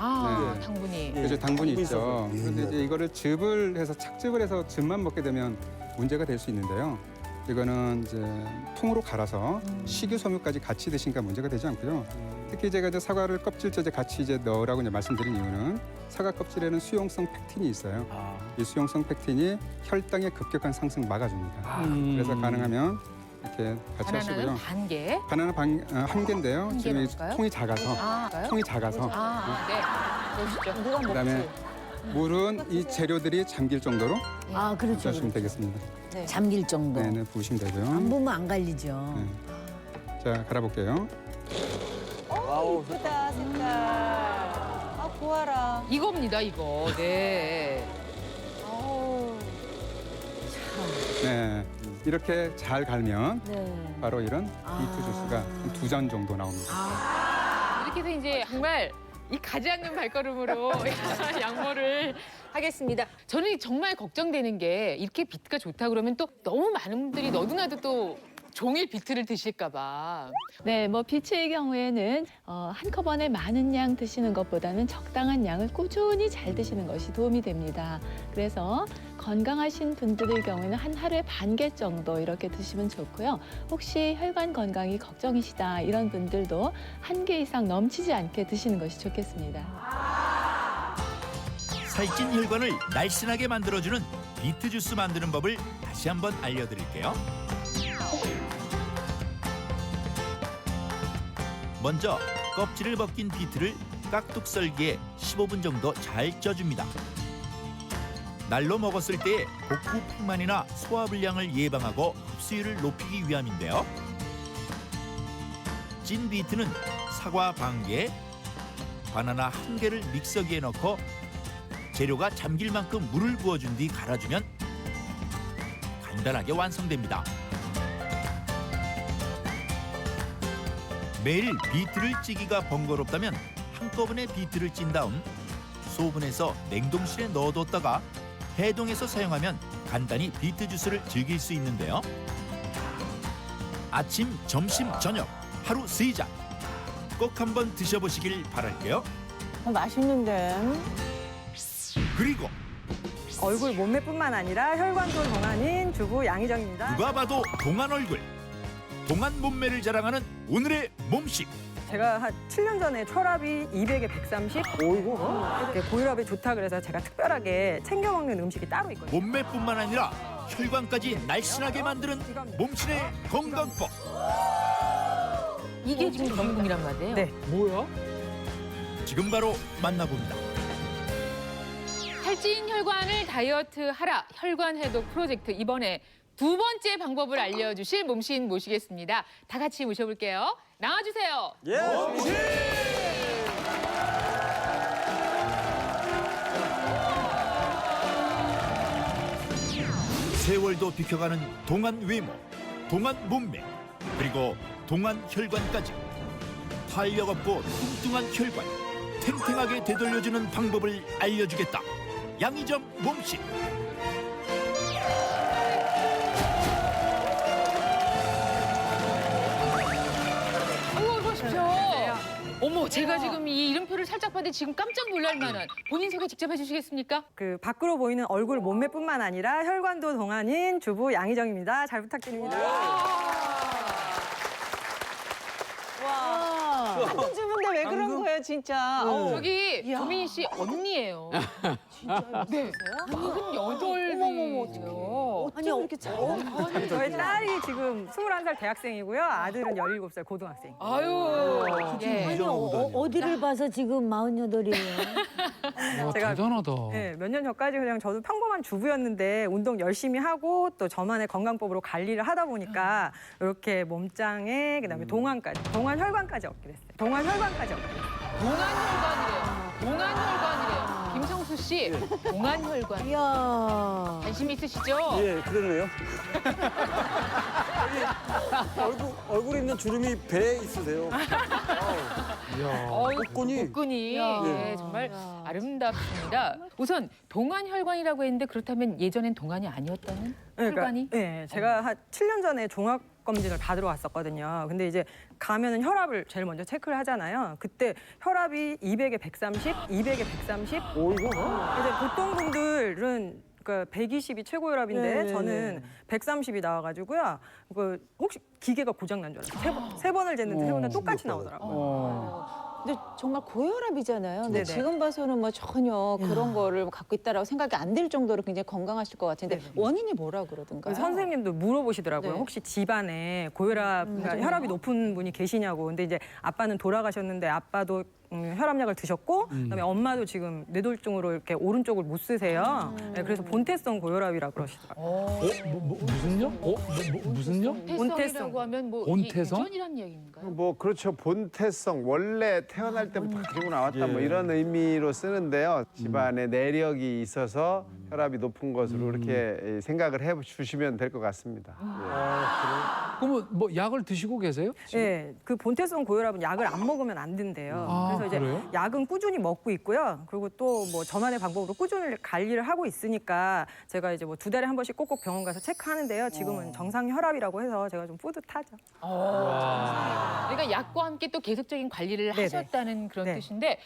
당분이. 그죠, 당분이 있죠. 있어서. 그런데 이제 이거를 즙을 해서 착즙을 해서 즙만 먹게 되면 문제가 될 수 있는데요. 이거는 이제 통으로 갈아서 식이섬유까지 같이 드시니까 문제가 되지 않고요. 특히 제가 이제 사과를 껍질째 같이 이제 넣으라고 이제 말씀드린 이유는 사과 껍질에는 수용성 펙틴이 있어요. 이 수용성 펙틴이 혈당의 급격한 상승 막아줍니다. 그래서 가능하면 이렇게 같이 바나나는 하시고요. 반 개. 바나나 한 개인데요. 한 지금 이 개일까요? 통이 작아서. 통이 작아서. 네. 보시죠. 누가 그다음에 물은 이 재료들이 잠길 정도로 그렇죠. 하시면 되겠습니다. 잠길 정도. 네네 부으시면 되고요. 안 보면 안 갈리죠. 자 갈아볼게요. 예쁘다 색깔. 보아라. 이겁니다, 이거. 네. 네 이렇게 잘 갈면 네. 바로 이런 비트 주스가 한 2잔 정도 나옵니다. 이렇게 해서 이제 정말 이 가지 않는 발걸음으로 양보를 하겠습니다. 저는 정말 걱정되는 게 이렇게 비트가 좋다 그러면 또 너무 많은 분들이 너도나도 또 종일 비트를 드실까 봐. 네, 뭐 비트의 경우에는 한꺼번에 많은 양 드시는 것보다는 적당한 양을 꾸준히 잘 드시는 것이 도움이 됩니다. 그래서 건강하신 분들의 경우에는 한 하루에 반 개 정도 이렇게 드시면 좋고요. 혹시 혈관 건강이 걱정이시다 이런 분들도 한 개 이상 넘치지 않게 드시는 것이 좋겠습니다. 살찐 혈관을 날씬하게 만들어주는 비트 주스 만드는 법을 다시 한번 알려드릴게요. 먼저 껍질을 벗긴 비트를 깍둑썰기에 15분 정도 잘 쪄줍니다. 날로 먹었을 때의 복부 풍만이나 소화불량을 예방하고 흡수율을 높이기 위함인데요. 찐 비트는 사과 반 개, 바나나 한 개를 믹서기에 넣고 재료가 잠길 만큼 물을 부어준 뒤 갈아주면 간단하게 완성됩니다. 매일 비트를 찌기가 번거롭다면 한꺼번에 비트를 찐 다음 소분해서 냉동실에 넣어뒀다가 해동해서 사용하면 간단히 비트 주스를 즐길 수 있는데요. 아침, 점심, 저녁 하루 3잔 꼭 한번 드셔보시길 바랄게요. 맛있는데. 그리고 얼굴 몸매뿐만 아니라 혈관도 동안인 주부 양희정입니다. 누가 봐도 동안 얼굴, 동안 몸매를 자랑하는 오늘의 몸식. 제가 한 7년 전에 혈압이 200에 130. 고혈압이 좋다 그래서 제가 특별하게 챙겨 먹는 음식이 따로 있거든요. 몸매뿐만 아니라 혈관까지 날씬하게 만드는 몸신의 건강법. 이게 지금 전문이란 말이에요. 네. 뭐야? 지금 바로 만나봅니다. 살찐 혈관을 다이어트하라 혈관 해독 프로젝트, 이번에 두 번째 방법을 알려주실 몸신 모시겠습니다. 다 같이 모셔볼게요. 나와주세요. 세월도 비켜가는 동안 외모, 동안 몸매, 그리고 동안 혈관까지 탄력 없고 뚱뚱한 혈관 탱탱하게 되돌려주는 방법을 알려주겠다. 양희점 몸신. 어서 오십시오. 어머, 제가 지금 이 이름표를 살짝 봤는데 지금 깜짝 놀랄 만한, 본인 소개 직접 해주시겠습니까? 그 밖으로 보이는 얼굴 몸매뿐만 아니라 혈관도 동안인 주부 양희정입니다. 잘 부탁드립니다. 같은 주부인데 왜 그런 거예요, 진짜? 저기 조민희 씨 언니예요. 진짜요? 네. 48이에요. 아니, 이렇게 저희 딸이 지금 21살 대학생이고요. 아들은 17살 고등학생. 아유. 예. 아니, 어디를 봐서 지금 48이에요? 와, 제가 대단하다. 네, 몇 년 전까지 그냥 저도 평범한 주부였는데 운동 열심히 하고 또 저만의 건강법으로 관리를 하다 보니까 이렇게 몸짱에 그다음에 동안까지, 동안 혈관까지 얻게 됐어요. 동안 혈관까지 얻게 됐어요. 동안 혈관이래요. 김성수 씨, 동안 혈관. 이야. 관심 있으시죠? 예, 그러네요. 얼굴에 있는 주름이 배에 있으세요. 복근이 예, 정말 아름답습니다. 우선 동안 혈관이라고 했는데, 그렇다면 예전엔 동안이 아니었다는 혈관이? 네, 제가 한 7년 전에 종합 검진을 받으러 왔었거든요. 근데 이제 가면은 혈압을 제일 먼저 체크를 하잖아요. 그때 혈압이 200에 130, 200에 130. 오이고. 이제 보통 분들은 그러니까 120이 최고 혈압인데 저는 130이 나와가지고요. 그 혹시 기계가 고장 난 줄 알았어요. 세 번을 쟀는데 세 번 다 똑같이 나오더라고요. 근데 정말 고혈압이잖아요. 근데 네네. 지금 봐서는 뭐 전혀 그런 거를 갖고 있다라고 생각이 안 들 정도로 굉장히 건강하실 것 같은데 원인이 뭐라 그러던가요? 선생님도 물어보시더라고요. 네. 혹시 집안에 고혈압, 그러니까 혈압이 높은 분이 계시냐고. 근데 이제 아빠는 돌아가셨는데 아빠도 혈압약을 드셨고, 그다음에 엄마도 지금 뇌졸중으로 이렇게 오른쪽을 못 쓰세요. 네, 그래서 본태성 고혈압이라고 그러시더라고요. 무슨요? 무슨요? 본태성이라고 하면 뭐 본태성? 유전이란 얘기인가요? 뭐 그렇죠. 본태성 원래 태어날 때부터 가지고 나왔다 뭐 이런 의미로 쓰는데요. 집안에 내력이 있어서 혈압이 높은 것으로 이렇게 생각을 해주시면 될 것 같습니다. 그러면 뭐 약을 드시고 계세요? 네, 그 본태성 고혈압은 약을 안 먹으면 안 된대요. 그래서 이제 그래요? 약은 꾸준히 먹고 있고요. 그리고 또 뭐 저만의 방법으로 꾸준히 관리를 하고 있으니까 제가 이제 뭐 2달에 한 번씩 꼭꼭 병원 가서 체크하는데요. 지금은 정상 혈압이라고 해서 제가 좀 뿌듯하죠. 그러니까 약과 함께 또 계속적인 관리를 네네. 하셨다는 그런 네. 뜻인데,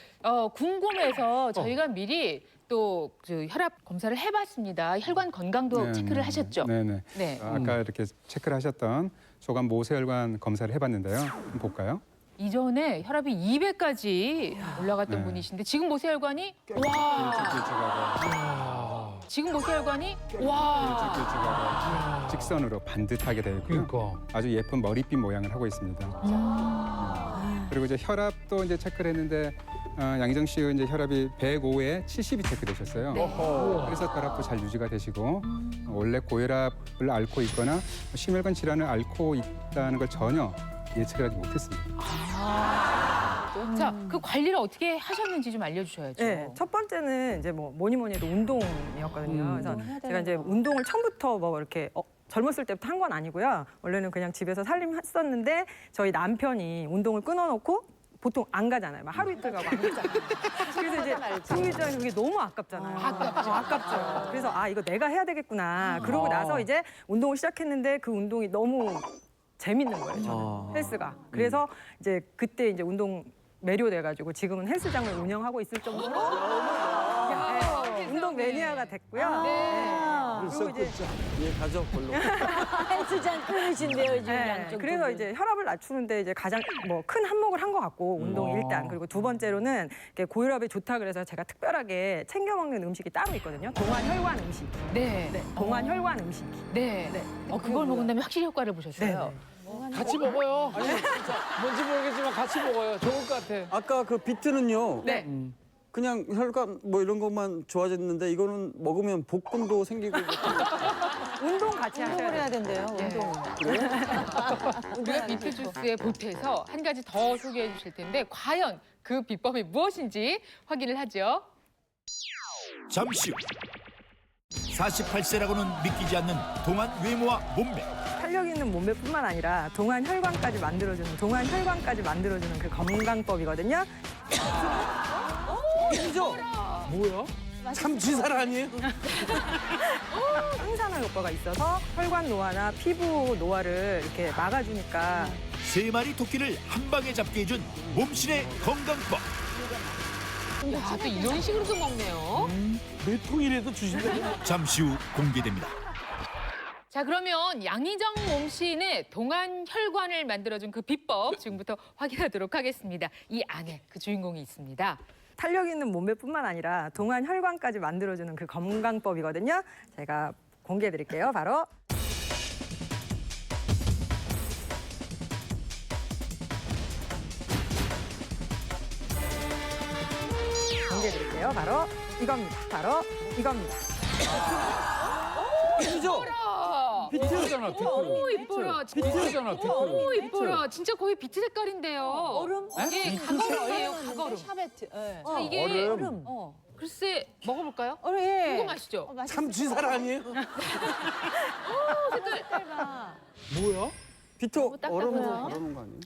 궁금해서 저희가 미리 또 그 혈압 검사를 해봤습니다. 혈관 건강도 체크를 하셨죠? 네네. 네. 아까 이렇게 체크를 하셨던 소관 모세혈관 검사를 해봤는데요. 한번 볼까요? 이전에 혈압이 200까지 올라갔던 네. 분이신데 지금 모세혈관이 와. 지금 모세혈관이 와. 직선으로 반듯하게 되어 있고요. 그러니까. 아주 예쁜 머리핀 모양을 하고 있습니다. 그리고 이제 혈압도 이제 체크를 했는데 양희정 씨 이제 혈압이 105에 70이 체크되셨어요. 그래서 혈압도 잘 유지가 되시고 원래 고혈압을 앓고 있거나 심혈관 질환을 앓고 있다는 걸 전혀 예측을 하지 못했습니다. 자, 그 관리를 어떻게 하셨는지 좀 알려주셔야죠. 네, 첫 번째는 이제 뭐 뭐니 해도 운동이었거든요. 그래서 제가 이제 운동을 처음부터 뭐 이렇게 젊었을 때부터 한 건 아니고요. 원래는 그냥 집에서 살림했었는데 저희 남편이 운동을 끊어놓고 보통 안 가잖아요. 막 하루 이틀 가고 안 가잖아요. 그래서 이제 중국 입장에서 그게 너무 아깝잖아요. 아깝죠. 그래서 아 이거 내가 해야 되겠구나. 그러고 나서 이제 운동을 시작했는데 그 운동이 너무 재밌는 거예요. 저는 헬스가. 그래서 이제 그때 이제 운동 매료돼가지고 지금은 헬스장을 운영하고 있을 정도로 운동 매니아가 됐고요. 그리고 이제 예, 가죠, 별로. 헬스장 끈. 많으신데요, 지금 양쪽. 그래서 이제 혈압을 낮추는데 이제 가장 뭐 큰 한몫을 한 것 같고 운동 일단 그리고 두 번째로는 이렇게 고혈압에 좋다 그래서 제가 특별하게 챙겨 먹는 음식이 따로 있거든요. 동안 혈관 음식. 네. 동안 혈관 음식. 네. 그걸 먹은 다음에 확실히 효과를 보셨어요. 같이 먹어요. 아니 진짜 뭔지 모르겠지만 같이 먹어요. 좋을 것 같아. 아까 그 비트는요. 네. 그냥 혈관 뭐 이런 것만 좋아졌는데 이거는 먹으면 복근도 생기고 운동 같이 하셔야 해야 된대요. 운동. 우리가 비트 주스에 보태서 한 가지 더 소개해 주실 텐데 과연 그 비법이 무엇인지 확인을 하죠. 잠시 후 48세라고는 믿기지 않는 동안 외모와 몸매. 탄력 있는 몸매뿐만 아니라 동안 혈관까지 만들어주는 그 건강법이거든요. 뭐야? 참치살 아니에요? 항산화 효과가 있어서 혈관 노화나 피부 노화를 이렇게 막아주니까 3마리 토끼를 한 방에 잡게 해준 몸신의 건강법. 야, 또 이런 식으로도 먹네요. 몇 통이라도 주신다. 잠시 후 공개됩니다. 자, 그러면 양희정 몸신의 동안 혈관을 만들어준 그 비법 지금부터 확인하도록 하겠습니다. 이 안에 그 주인공이 있습니다. 탄력 있는 몸매뿐만 아니라 동안 혈관까지 만들어주는 그 건강법이거든요. 제가 공개해드릴게요. 바로 바로 이겁니다. 바로 이겁니다. 비트잖아, 비트. 어머 이뻐라. 비트잖아, 비트. 어머 이뻐라. 진짜 거의 비트 색깔인데요. 얼음? 이게 가거름이에요, 가거름. 샤베트. 자, 이게 얼음. 글쎄 먹어볼까요? 얼음, 예. 궁금하시죠? 참치살 아니에요? 색깔. 뭐야? 비트 얼음 딱딱하죠? 그러는 거 아니에요?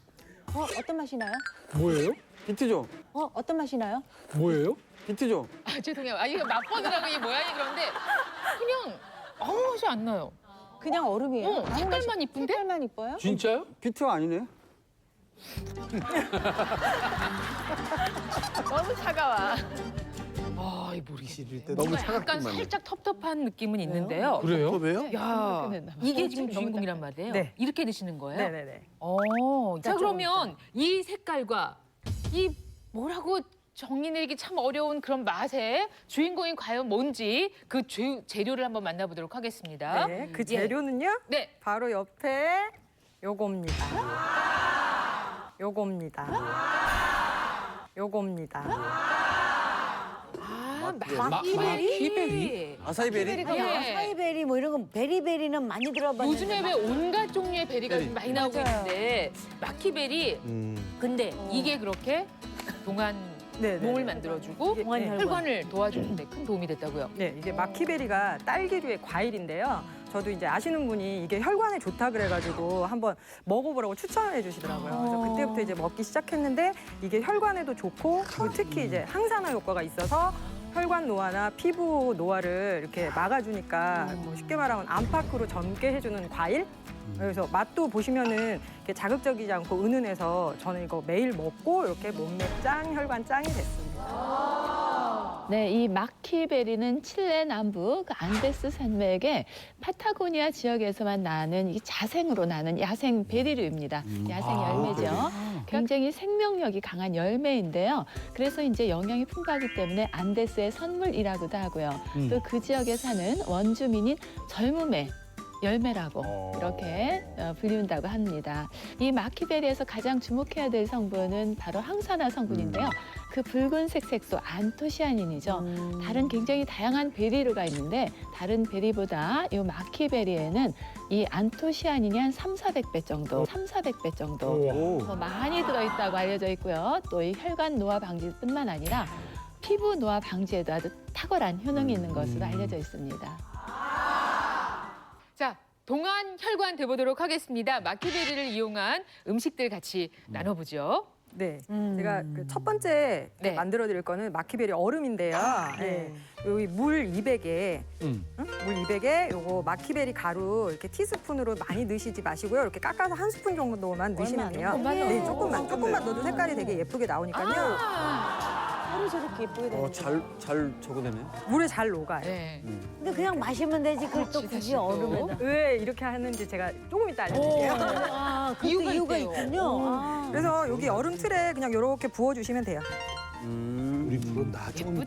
어떤 맛이 나요? 뭐예요? 비트죠? 어떤 맛이 나요? 뭐예요? 비트죠? 아, 죄송해요. 아, 이거 맛보느라고 이 모양이 그런데 그냥 아무 맛이 안 나요. 그냥 얼음이에요. 색깔만 이쁜데? 색깔만 이뻐요? 진짜요? 비트 아니네. 너무 차가워. 아, 이 모르겠어요. 너무 뭔가 차갑기만 약간 해. 살짝 텁텁한 느낌은 있는데요. 그래요? 왜요? 야, 이게 지금 주인공이란 말이에요. 네. 이렇게 드시는 거예요? 네네네. 자, 그러면 이 색깔과 이 뭐라고 정의 내리기 참 어려운 그런 맛의 주인공이 과연 뭔지 그 재료를 한번 만나보도록 하겠습니다. 네, 그 재료는요? 네. 바로 옆에 요겁니다. 마키베리. 아사이베리? 아사이베리 뭐 이런 거 베리베리는 많이 들어봤는데. 요즘에 왜 온갖 종류의 베리가 좀 많이 나오고 있는데 마키베리. 근데 이게 그렇게 동안 몸을 만들어주고 혈관을 도와주는데 큰 도움이 됐다고요? 네, 이게 마키베리가 딸기류의 과일인데요. 저도 이제 아시는 분이 이게 혈관에 좋다 그래가지고 한번 먹어보라고 추천해 주시더라고요. 그래서 그때부터 이제 먹기 시작했는데 이게 혈관에도 좋고 그리고 특히 이제 항산화 효과가 있어서 혈관 노화나 피부 노화를 이렇게 막아주니까 뭐 쉽게 말하면 안팎으로 젊게 해주는 과일. 그래서 맛도 보시면은 이렇게 자극적이지 않고 은은해서 저는 이거 매일 먹고 이렇게 몸매 짱, 혈관 짱이 됐습니다. 네, 이 마키베리는 칠레 남부 그 안데스 산맥의 파타고니아 지역에서만 나는 이 자생으로 나는 야생 베리류입니다. 야생 열매죠. 굉장히 생명력이 강한 열매인데요. 그래서 이제 영양이 풍부하기 때문에 안데스의 선물이라고도 하고요. 또 그 지역에 사는 원주민인 젊음의 열매라고 이렇게 불리운다고 합니다. 이 마키베리에서 가장 주목해야 될 성분은 바로 항산화 성분인데요. 그 붉은색 색소 안토시아닌이죠. 다른 굉장히 다양한 베리류가 있는데 다른 베리보다 이 마키베리에는 이 안토시아닌이 한 3,400배 정도 더 많이 들어있다고 알려져 있고요. 또 이 혈관 노화 방지뿐만 아니라 피부 노화 방지에도 아주 탁월한 효능이 있는 것으로 알려져 있습니다. 자, 동안 혈관 돼보도록 하겠습니다. 마키베리를 이용한 음식들 같이 나눠보죠. 네, 제가 그 첫 번째 만들어드릴 거는 마키베리 얼음인데요. 네. 여기 물 200에 물 200에 요거 마키베리 가루 이렇게 티스푼으로 많이 넣으시지 마시고요. 이렇게 깎아서 한 스푼 정도만 넣으시면 돼요. 네, 조금만 넣어도 색깔이 되게 예쁘게 나오니까요. 살이 저렇게 예쁘게 되는 잘 적어내네. 물에 잘 녹아요. 근데 그냥 마시면 되지 그걸 또 굳이 얼음에다. 왜 이렇게 하는지 제가 조금 이따 알려드릴게요. 아, 그것도 이유가 있군요. 아. 그래서 여기 얼음 틀에 그냥 이렇게 부어주시면 돼요. 우리 프로 나 조금 요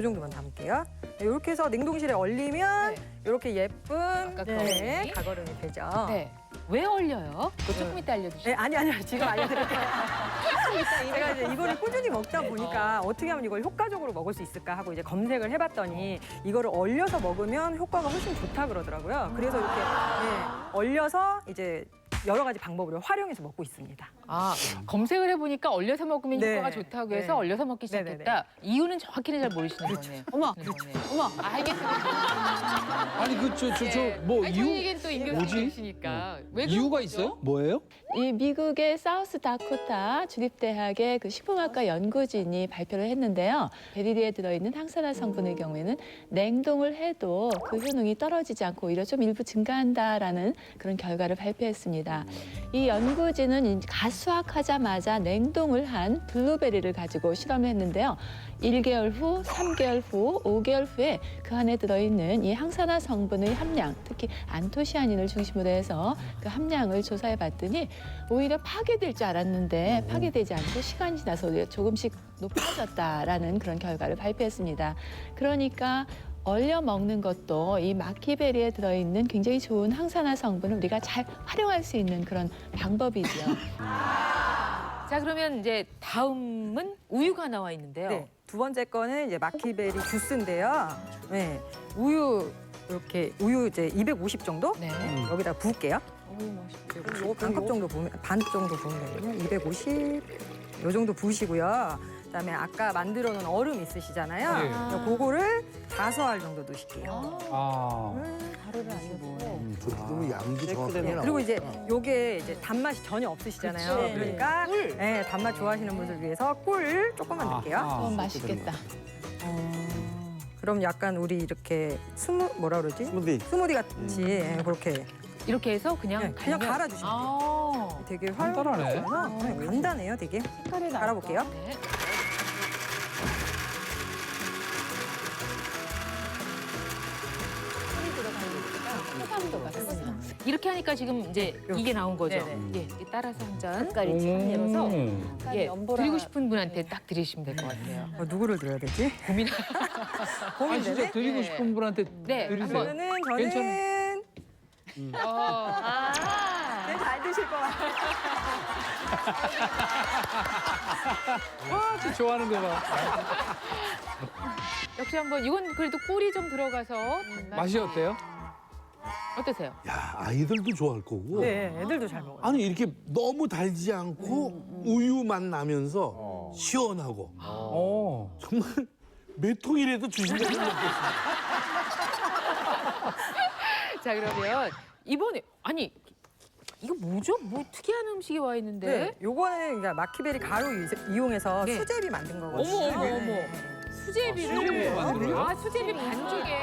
정도만 담을게요. 이렇게 해서 냉동실에 얼리면 이렇게 예쁜 가거름이 되죠. 네. 왜 얼려요? 그거 조금 이따 알려주시죠. 네, 아니요. 지금 알려드릴게요. 제가 이제 이거를 꾸준히 먹다 보니까 어떻게 하면 이걸 효과적으로 먹을 수 있을까 하고 이제 검색을 해봤더니 이거를 얼려서 먹으면 효과가 훨씬 좋다 그러더라고요. 그래서 이렇게 얼려서 이제 여러 가지 방법으로 활용해서 먹고 있습니다. 아, 검색을 해보니까 얼려서 먹으면 효과가 좋다고 해서 얼려서 먹기 시작했다. 이유는 정확히는 잘 모르시는 거네요. 어머, 어머. 알겠습니다. 아니 뭐 이유 저희에겐 또 임경 뭐지? 선생님이시니까. 왜 이유가 그런 거죠? 있어요? 뭐예요? 이 미국의 사우스 다코타 주립대학의 그 식품학과 연구진이 발표를 했는데요. 베리리에 들어있는 항산화 성분의 경우에는 냉동을 해도 그 효능이 떨어지지 않고 오히려 좀 일부 증가한다라는 그런 결과를 발표했습니다. 이 연구진은 가수확하자마자 냉동을 한 블루베리를 가지고 실험을 했는데요. 1개월 후, 3개월 후, 5개월 후에 그 안에 들어있는 이 항산화 성분의 함량, 특히 안토시아닌을 중심으로 해서 그 함량을 조사해 봤더니 오히려 파괴될 줄 알았는데 파괴되지 않고 시간이 지나서 오히려 조금씩 높아졌다라는 그런 결과를 발표했습니다. 그러니까 얼려 먹는 것도 이 마키베리에 들어있는 굉장히 좋은 항산화 성분을 우리가 잘 활용할 수 있는 그런 방법이죠. 자, 그러면 이제 다음은 우유가 나와 있는데요. 네, 두 번째 거는 이제 마키베리 주스인데요. 네, 우유 이렇게 우유 이제 250 정도 여기다 부을게요. 반컵 정도 부으면 반 정도 부으면 되거든요. 250 요 정도 부으시고요. 그다음에 아까 만들어 놓은 얼음 있으시잖아요. 그거를 5알 정도 넣으실게요. 가루를 안 넣고. 저렇게 되면 양도 정확하게 나와. 그리고 이제 요게 이제 단맛이 전혀 없으시잖아요. 그치. 그러니까 단맛 좋아하시는 분들 위해서 꿀 조금만 넣을게요. 맛있겠다. 그럼 약간 우리 이렇게 뭐라 그러지? 스무디 같이 그렇게 이렇게 해서 그냥 갈아주시면 돼요. 되게 간단하네. 간단해요, 되게. 갈아볼게요. 이렇게 하니까 지금 이제 이게 나온 거죠. 예, 따라서 한 잔. 색깔이 참 예뻐서. 예, 드리고 싶은 분한테 딱 드리시면 될 것 같아요. 누구를 드려야 되지? 고민. 아니 진짜 드리고 싶은 분한테 네, 드리세요. 저는 잘 드실 것 같아요. 와, 진짜 좋아하는 거 봐. 역시 한번 이건 그래도 꿀이 좀 들어가서 맛이 어때요? 어떠세요? 야, 아이들도 좋아할 거고. 네, 애들도 잘 먹어요. 아니 이렇게 너무 달지 않고 우유 맛 나면서 시원하고 정말 몇 통이라도 주신다면 먹겠습니다. 자, 그러면 이번에 아니 이거 뭐죠? 뭐 특이한 음식이 와 있는데? 네, 요거는 그러니까 마키베리 가루 이용해서 네. 수제비 만든 거거든요. 어머. 수제비를 만들어요? 아, 수제비 반죽에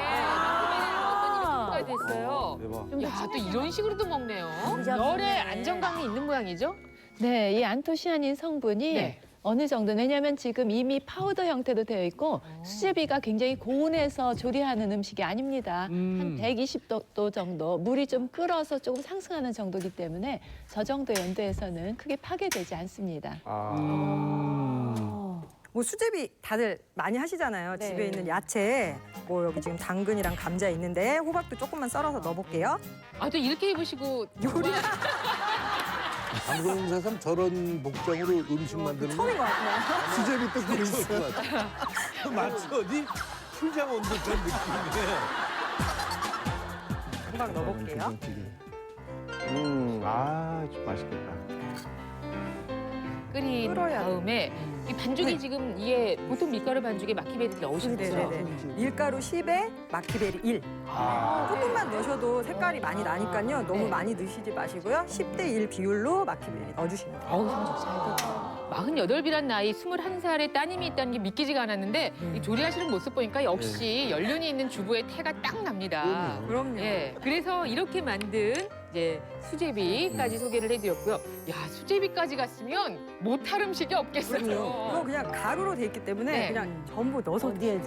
마키베리를 넣었더니 이렇게가 됐어요. 야, 또 이런 식으로도 먹네요. 열에 안정감이 있는 모양이죠? 네, 이 안토시아닌 성분이 어느 정도 왜냐하면 지금 이미 파우더 형태로 되어 있고 수제비가 굉장히 고온에서 조리하는 음식이 아닙니다. 한 120도 정도 물이 좀 끓어서 조금 상승하는 정도이기 때문에 저 정도 온도에서는 크게 파괴되지 않습니다. 뭐 수제비 다들 많이 하시잖아요. 집에 있는 야채, 뭐 여기 지금 당근이랑 감자 있는데 호박도 조금만 썰어서 넣어볼게요. 아, 또 이렇게 입으시고 요리 방송사상 저런 복장으로 음식 만드는 거 처음인 것 같아요. 수제비 뜯고 있어. 마치 어디 풀장 온 듯한 느낌이에요. 금방 넣어볼게요. 좀 맛있겠다. 끓인 끓어야 다음에 이 반죽이 지금 이게 보통 밀가루 반죽에 마키베리를 넣으시는 거죠? 밀가루 10에 마키베리 1. 조금만 넣으셔도 색깔이 많이 나니까요. 너무 많이 넣으시지 마시고요. 10대 1 비율로 마키베리 넣어주시면 돼요. 어우, 성적 잘 됐다. 48이란 나이 21살에 따님이 있다는 게 믿기지가 않았는데 이 조리하시는 모습 보니까 역시 연륜이 있는 주부의 태가 딱 납니다. 그럼요. 예, 그래서 이렇게 만든 이제 수제비까지 소개를 해드렸고요. 야, 수제비까지 갔으면 못할 음식이 없겠어요. 이거 그냥 가루로 돼 있기 때문에 네. 그냥 전부 넣어서 드세요.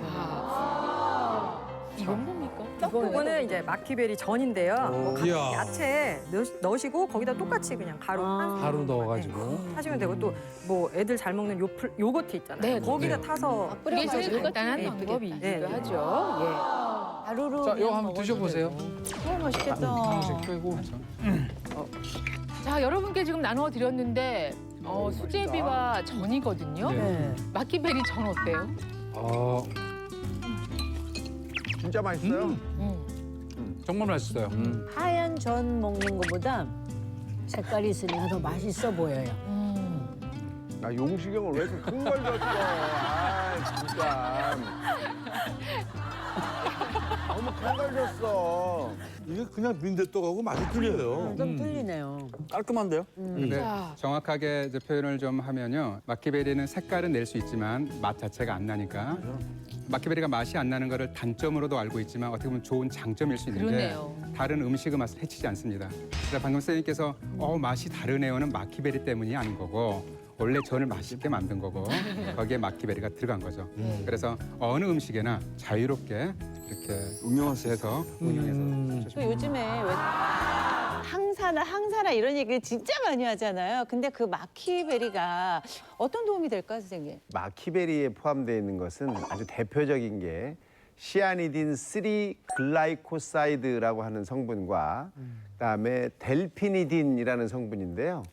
이건 뭡니까? 이거는 이제 마키베리 전인데요. 뭐 각종 이야. 야채 넣으시고 거기다 똑같이 그냥 가루 한 가루 넣어가지고. 하시면 되고 또 뭐 애들 잘 먹는 요거트 있잖아요. 네, 거기다 네. 타서 이게 제일 간단한 네, 방법이기도 네. 하죠. 예. 가루로 자, 이거 한번 드셔보세요. 맛있겠다. 빼고. 자, 여러분께 지금 나눠 드렸는데 수제비와 전이거든요. 네. 마키베리 전 어때요? 진짜 맛있어요. 정말 맛있어요. 하얀 전 먹는 것보다 색깔이 있으니까 더 맛있어 보여요. 나 용식형을 왜 이렇게 큰 걸 줬어? 아 진짜. 너무 큰 걸 줬어. 이게 그냥 빈대떡하고 맛이 틀려요. 좀 틀리네요. 깔끔한데요? 근데 정확하게 이제 표현을 좀 하면요. 마키베리는 색깔은 낼 수 있지만 맛 자체가 안 나니까 마키베리가 맛이 안 나는 거를 단점으로도 알고 있지만 어떻게 보면 좋은 장점일 수 있는데 그러네요. 다른 음식의 맛을 해치지 않습니다. 그래서 방금 선생님께서 맛이 다르네요는 마키베리 때문이 아닌 거고 원래 전을 맛있게 만든 거고 거기에 마키베리가 들어간 거죠. 그래서 어느 음식에나 자유롭게 이렇게 응용해서 또 요즘에 왜 항사나 이런 얘기를 진짜 많이 하잖아요. 근데 그 마키베리가 어떤 도움이 될까, 선생님? 마키베리에 포함되어 있는 것은 아주 대표적인 게 시아니딘 3 글라이코사이드라고 하는 성분과 그다음에 델피니딘이라는 성분인데요.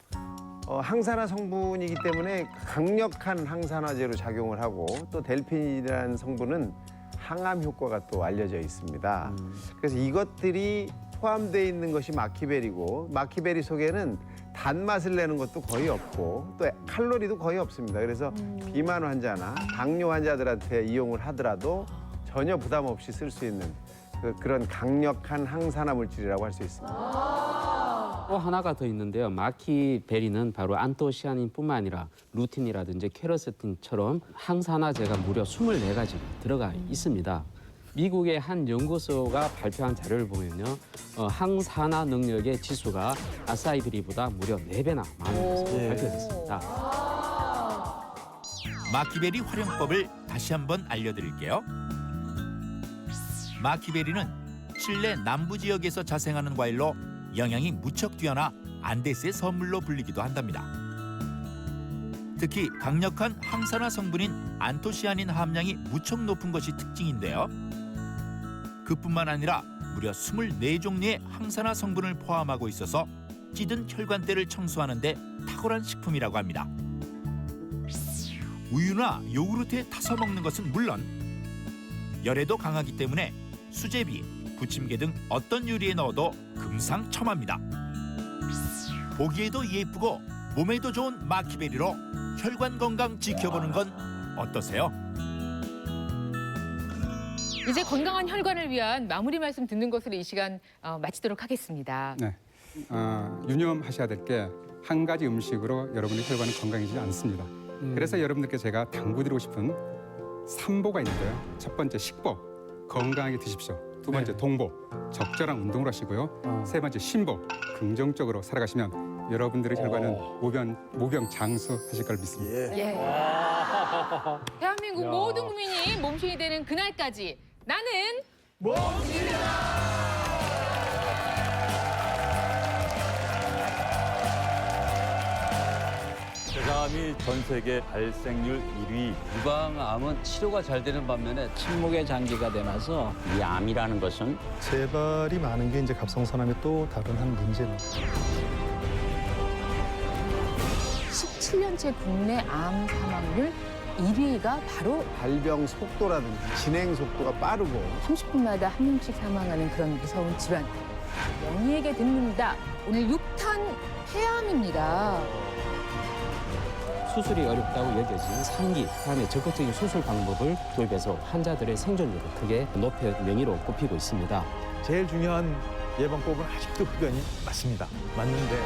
항산화 성분이기 때문에 강력한 항산화제로 작용을 하고 또 델피니딘이라는 성분은 항암 효과가 또 알려져 있습니다. 그래서 이것들이 포함되어 있는 것이 마키베리고 마키베리 속에는 단맛을 내는 것도 거의 없고 또 칼로리도 거의 없습니다. 그래서 비만 환자나 당뇨 환자들한테 이용을 하더라도 전혀 부담 없이 쓸 수 있는 그런 강력한 항산화 물질이라고 할 수 있습니다. 또 하나가 더 있는데요. 마키베리는 바로 안토시아닌뿐만 아니라 루틴이라든지 케르세틴처럼 항산화제가 무려 24가지가 들어가 있습니다. 미국의 한 연구소가 발표한 자료를 보면요. 항산화 능력의 지수가 아사이베리보다 무려 4배나 많은 것으로 발표됐습니다. 마키베리 활용법을 다시 한번 알려드릴게요. 마키베리는 칠레 남부 지역에서 자생하는 과일로 영양이 무척 뛰어나 안데스의 선물로 불리기도 한답니다. 특히 강력한 항산화 성분인 안토시아닌 함량이 무척 높은 것이 특징인데요. 그뿐만 아니라 무려 24종류의 항산화 성분을 포함하고 있어서 찌든 혈관대를 청소하는 데 탁월한 식품이라고 합니다. 우유나 요구르트에 타서 먹는 것은 물론 열에도 강하기 때문에 수제비, 부침개 등 어떤 요리에 넣어도 금상첨화입니다. 보기에도 예쁘고 몸에도 좋은 마키베리로 혈관 건강 지켜보는 건 어떠세요? 이제 건강한 혈관을 위한 마무리 말씀 듣는 것으로 이 시간 마치도록 하겠습니다. 네. 유념하셔야 될 게 한 가지 음식으로 여러분의 혈관은 건강해지지 않습니다. 그래서 여러분들께 제가 당부드리고 싶은 3보가 있는데요. 첫 번째 식보, 건강하게 드십시오. 두 번째 동보, 적절한 운동을 하시고요. 세 번째 신보, 긍정적으로 살아가시면 여러분들의 혈관은 모병장수하실 걸 믿습니다. 예. 대한민국 모든 국민이 몸신이 되는 그날까지 나는 몸신이다. 폐암이 전 세계 발생률 1위. 유방암은 치료가 잘 되는 반면에 침묵의 장기가 되면서 이 암이라는 것은 재발이 많은 게 이제 갑상선암의 또 다른 한 문제입니다. 17년째 국내 암 사망률 1위가 바로 발병 속도라든지 진행 속도가 빠르고 30분마다 한 명씩 사망하는 그런 무서운 질환. 영희에게 듣는다. 오늘 6탄 폐암입니다. 수술이 어렵다고 여겨진 상기, 폐암의 적극적인 수술 방법을 도입해서 환자들의 생존율을 크게 높여 명의로 꼽히고 있습니다. 제일 중요한 예방법은 아직도 흡연이 맞습니다. 맞는데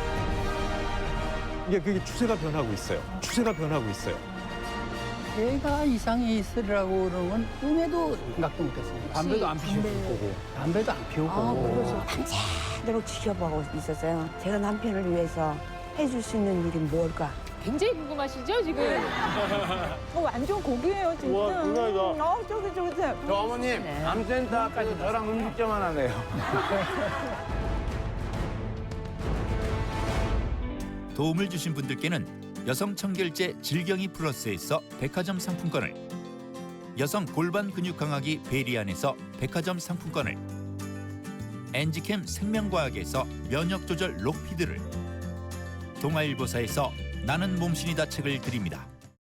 그게 추세가 변하고 있어요. 폐가 이상이 있으라고 그러는 건 꿈에도 생각도 못했어요. 담배도 안 피우고. 담배도 안 피우고. 그래서 밤새 그대로 지켜보고 있었어요. 제가 남편을 위해서 해줄 수 있는 일이 뭘까? 굉장히 궁금하시죠 지금? 완전 고기예요 진짜. 우와, 누나이다. 저기. 저 어머님, 암센터 앞에서 저랑 음식점 하나 내요. 도움을 주신 분들께는 여성 청결제 질경이 플러스에서 백화점 상품권을, 여성 골반 근육 강화기 베리안에서 백화점 상품권을, 엔지캠 생명과학에서 면역 조절 록피드를, 동아일보사에서 나는 몸신이다 책을 드립니다.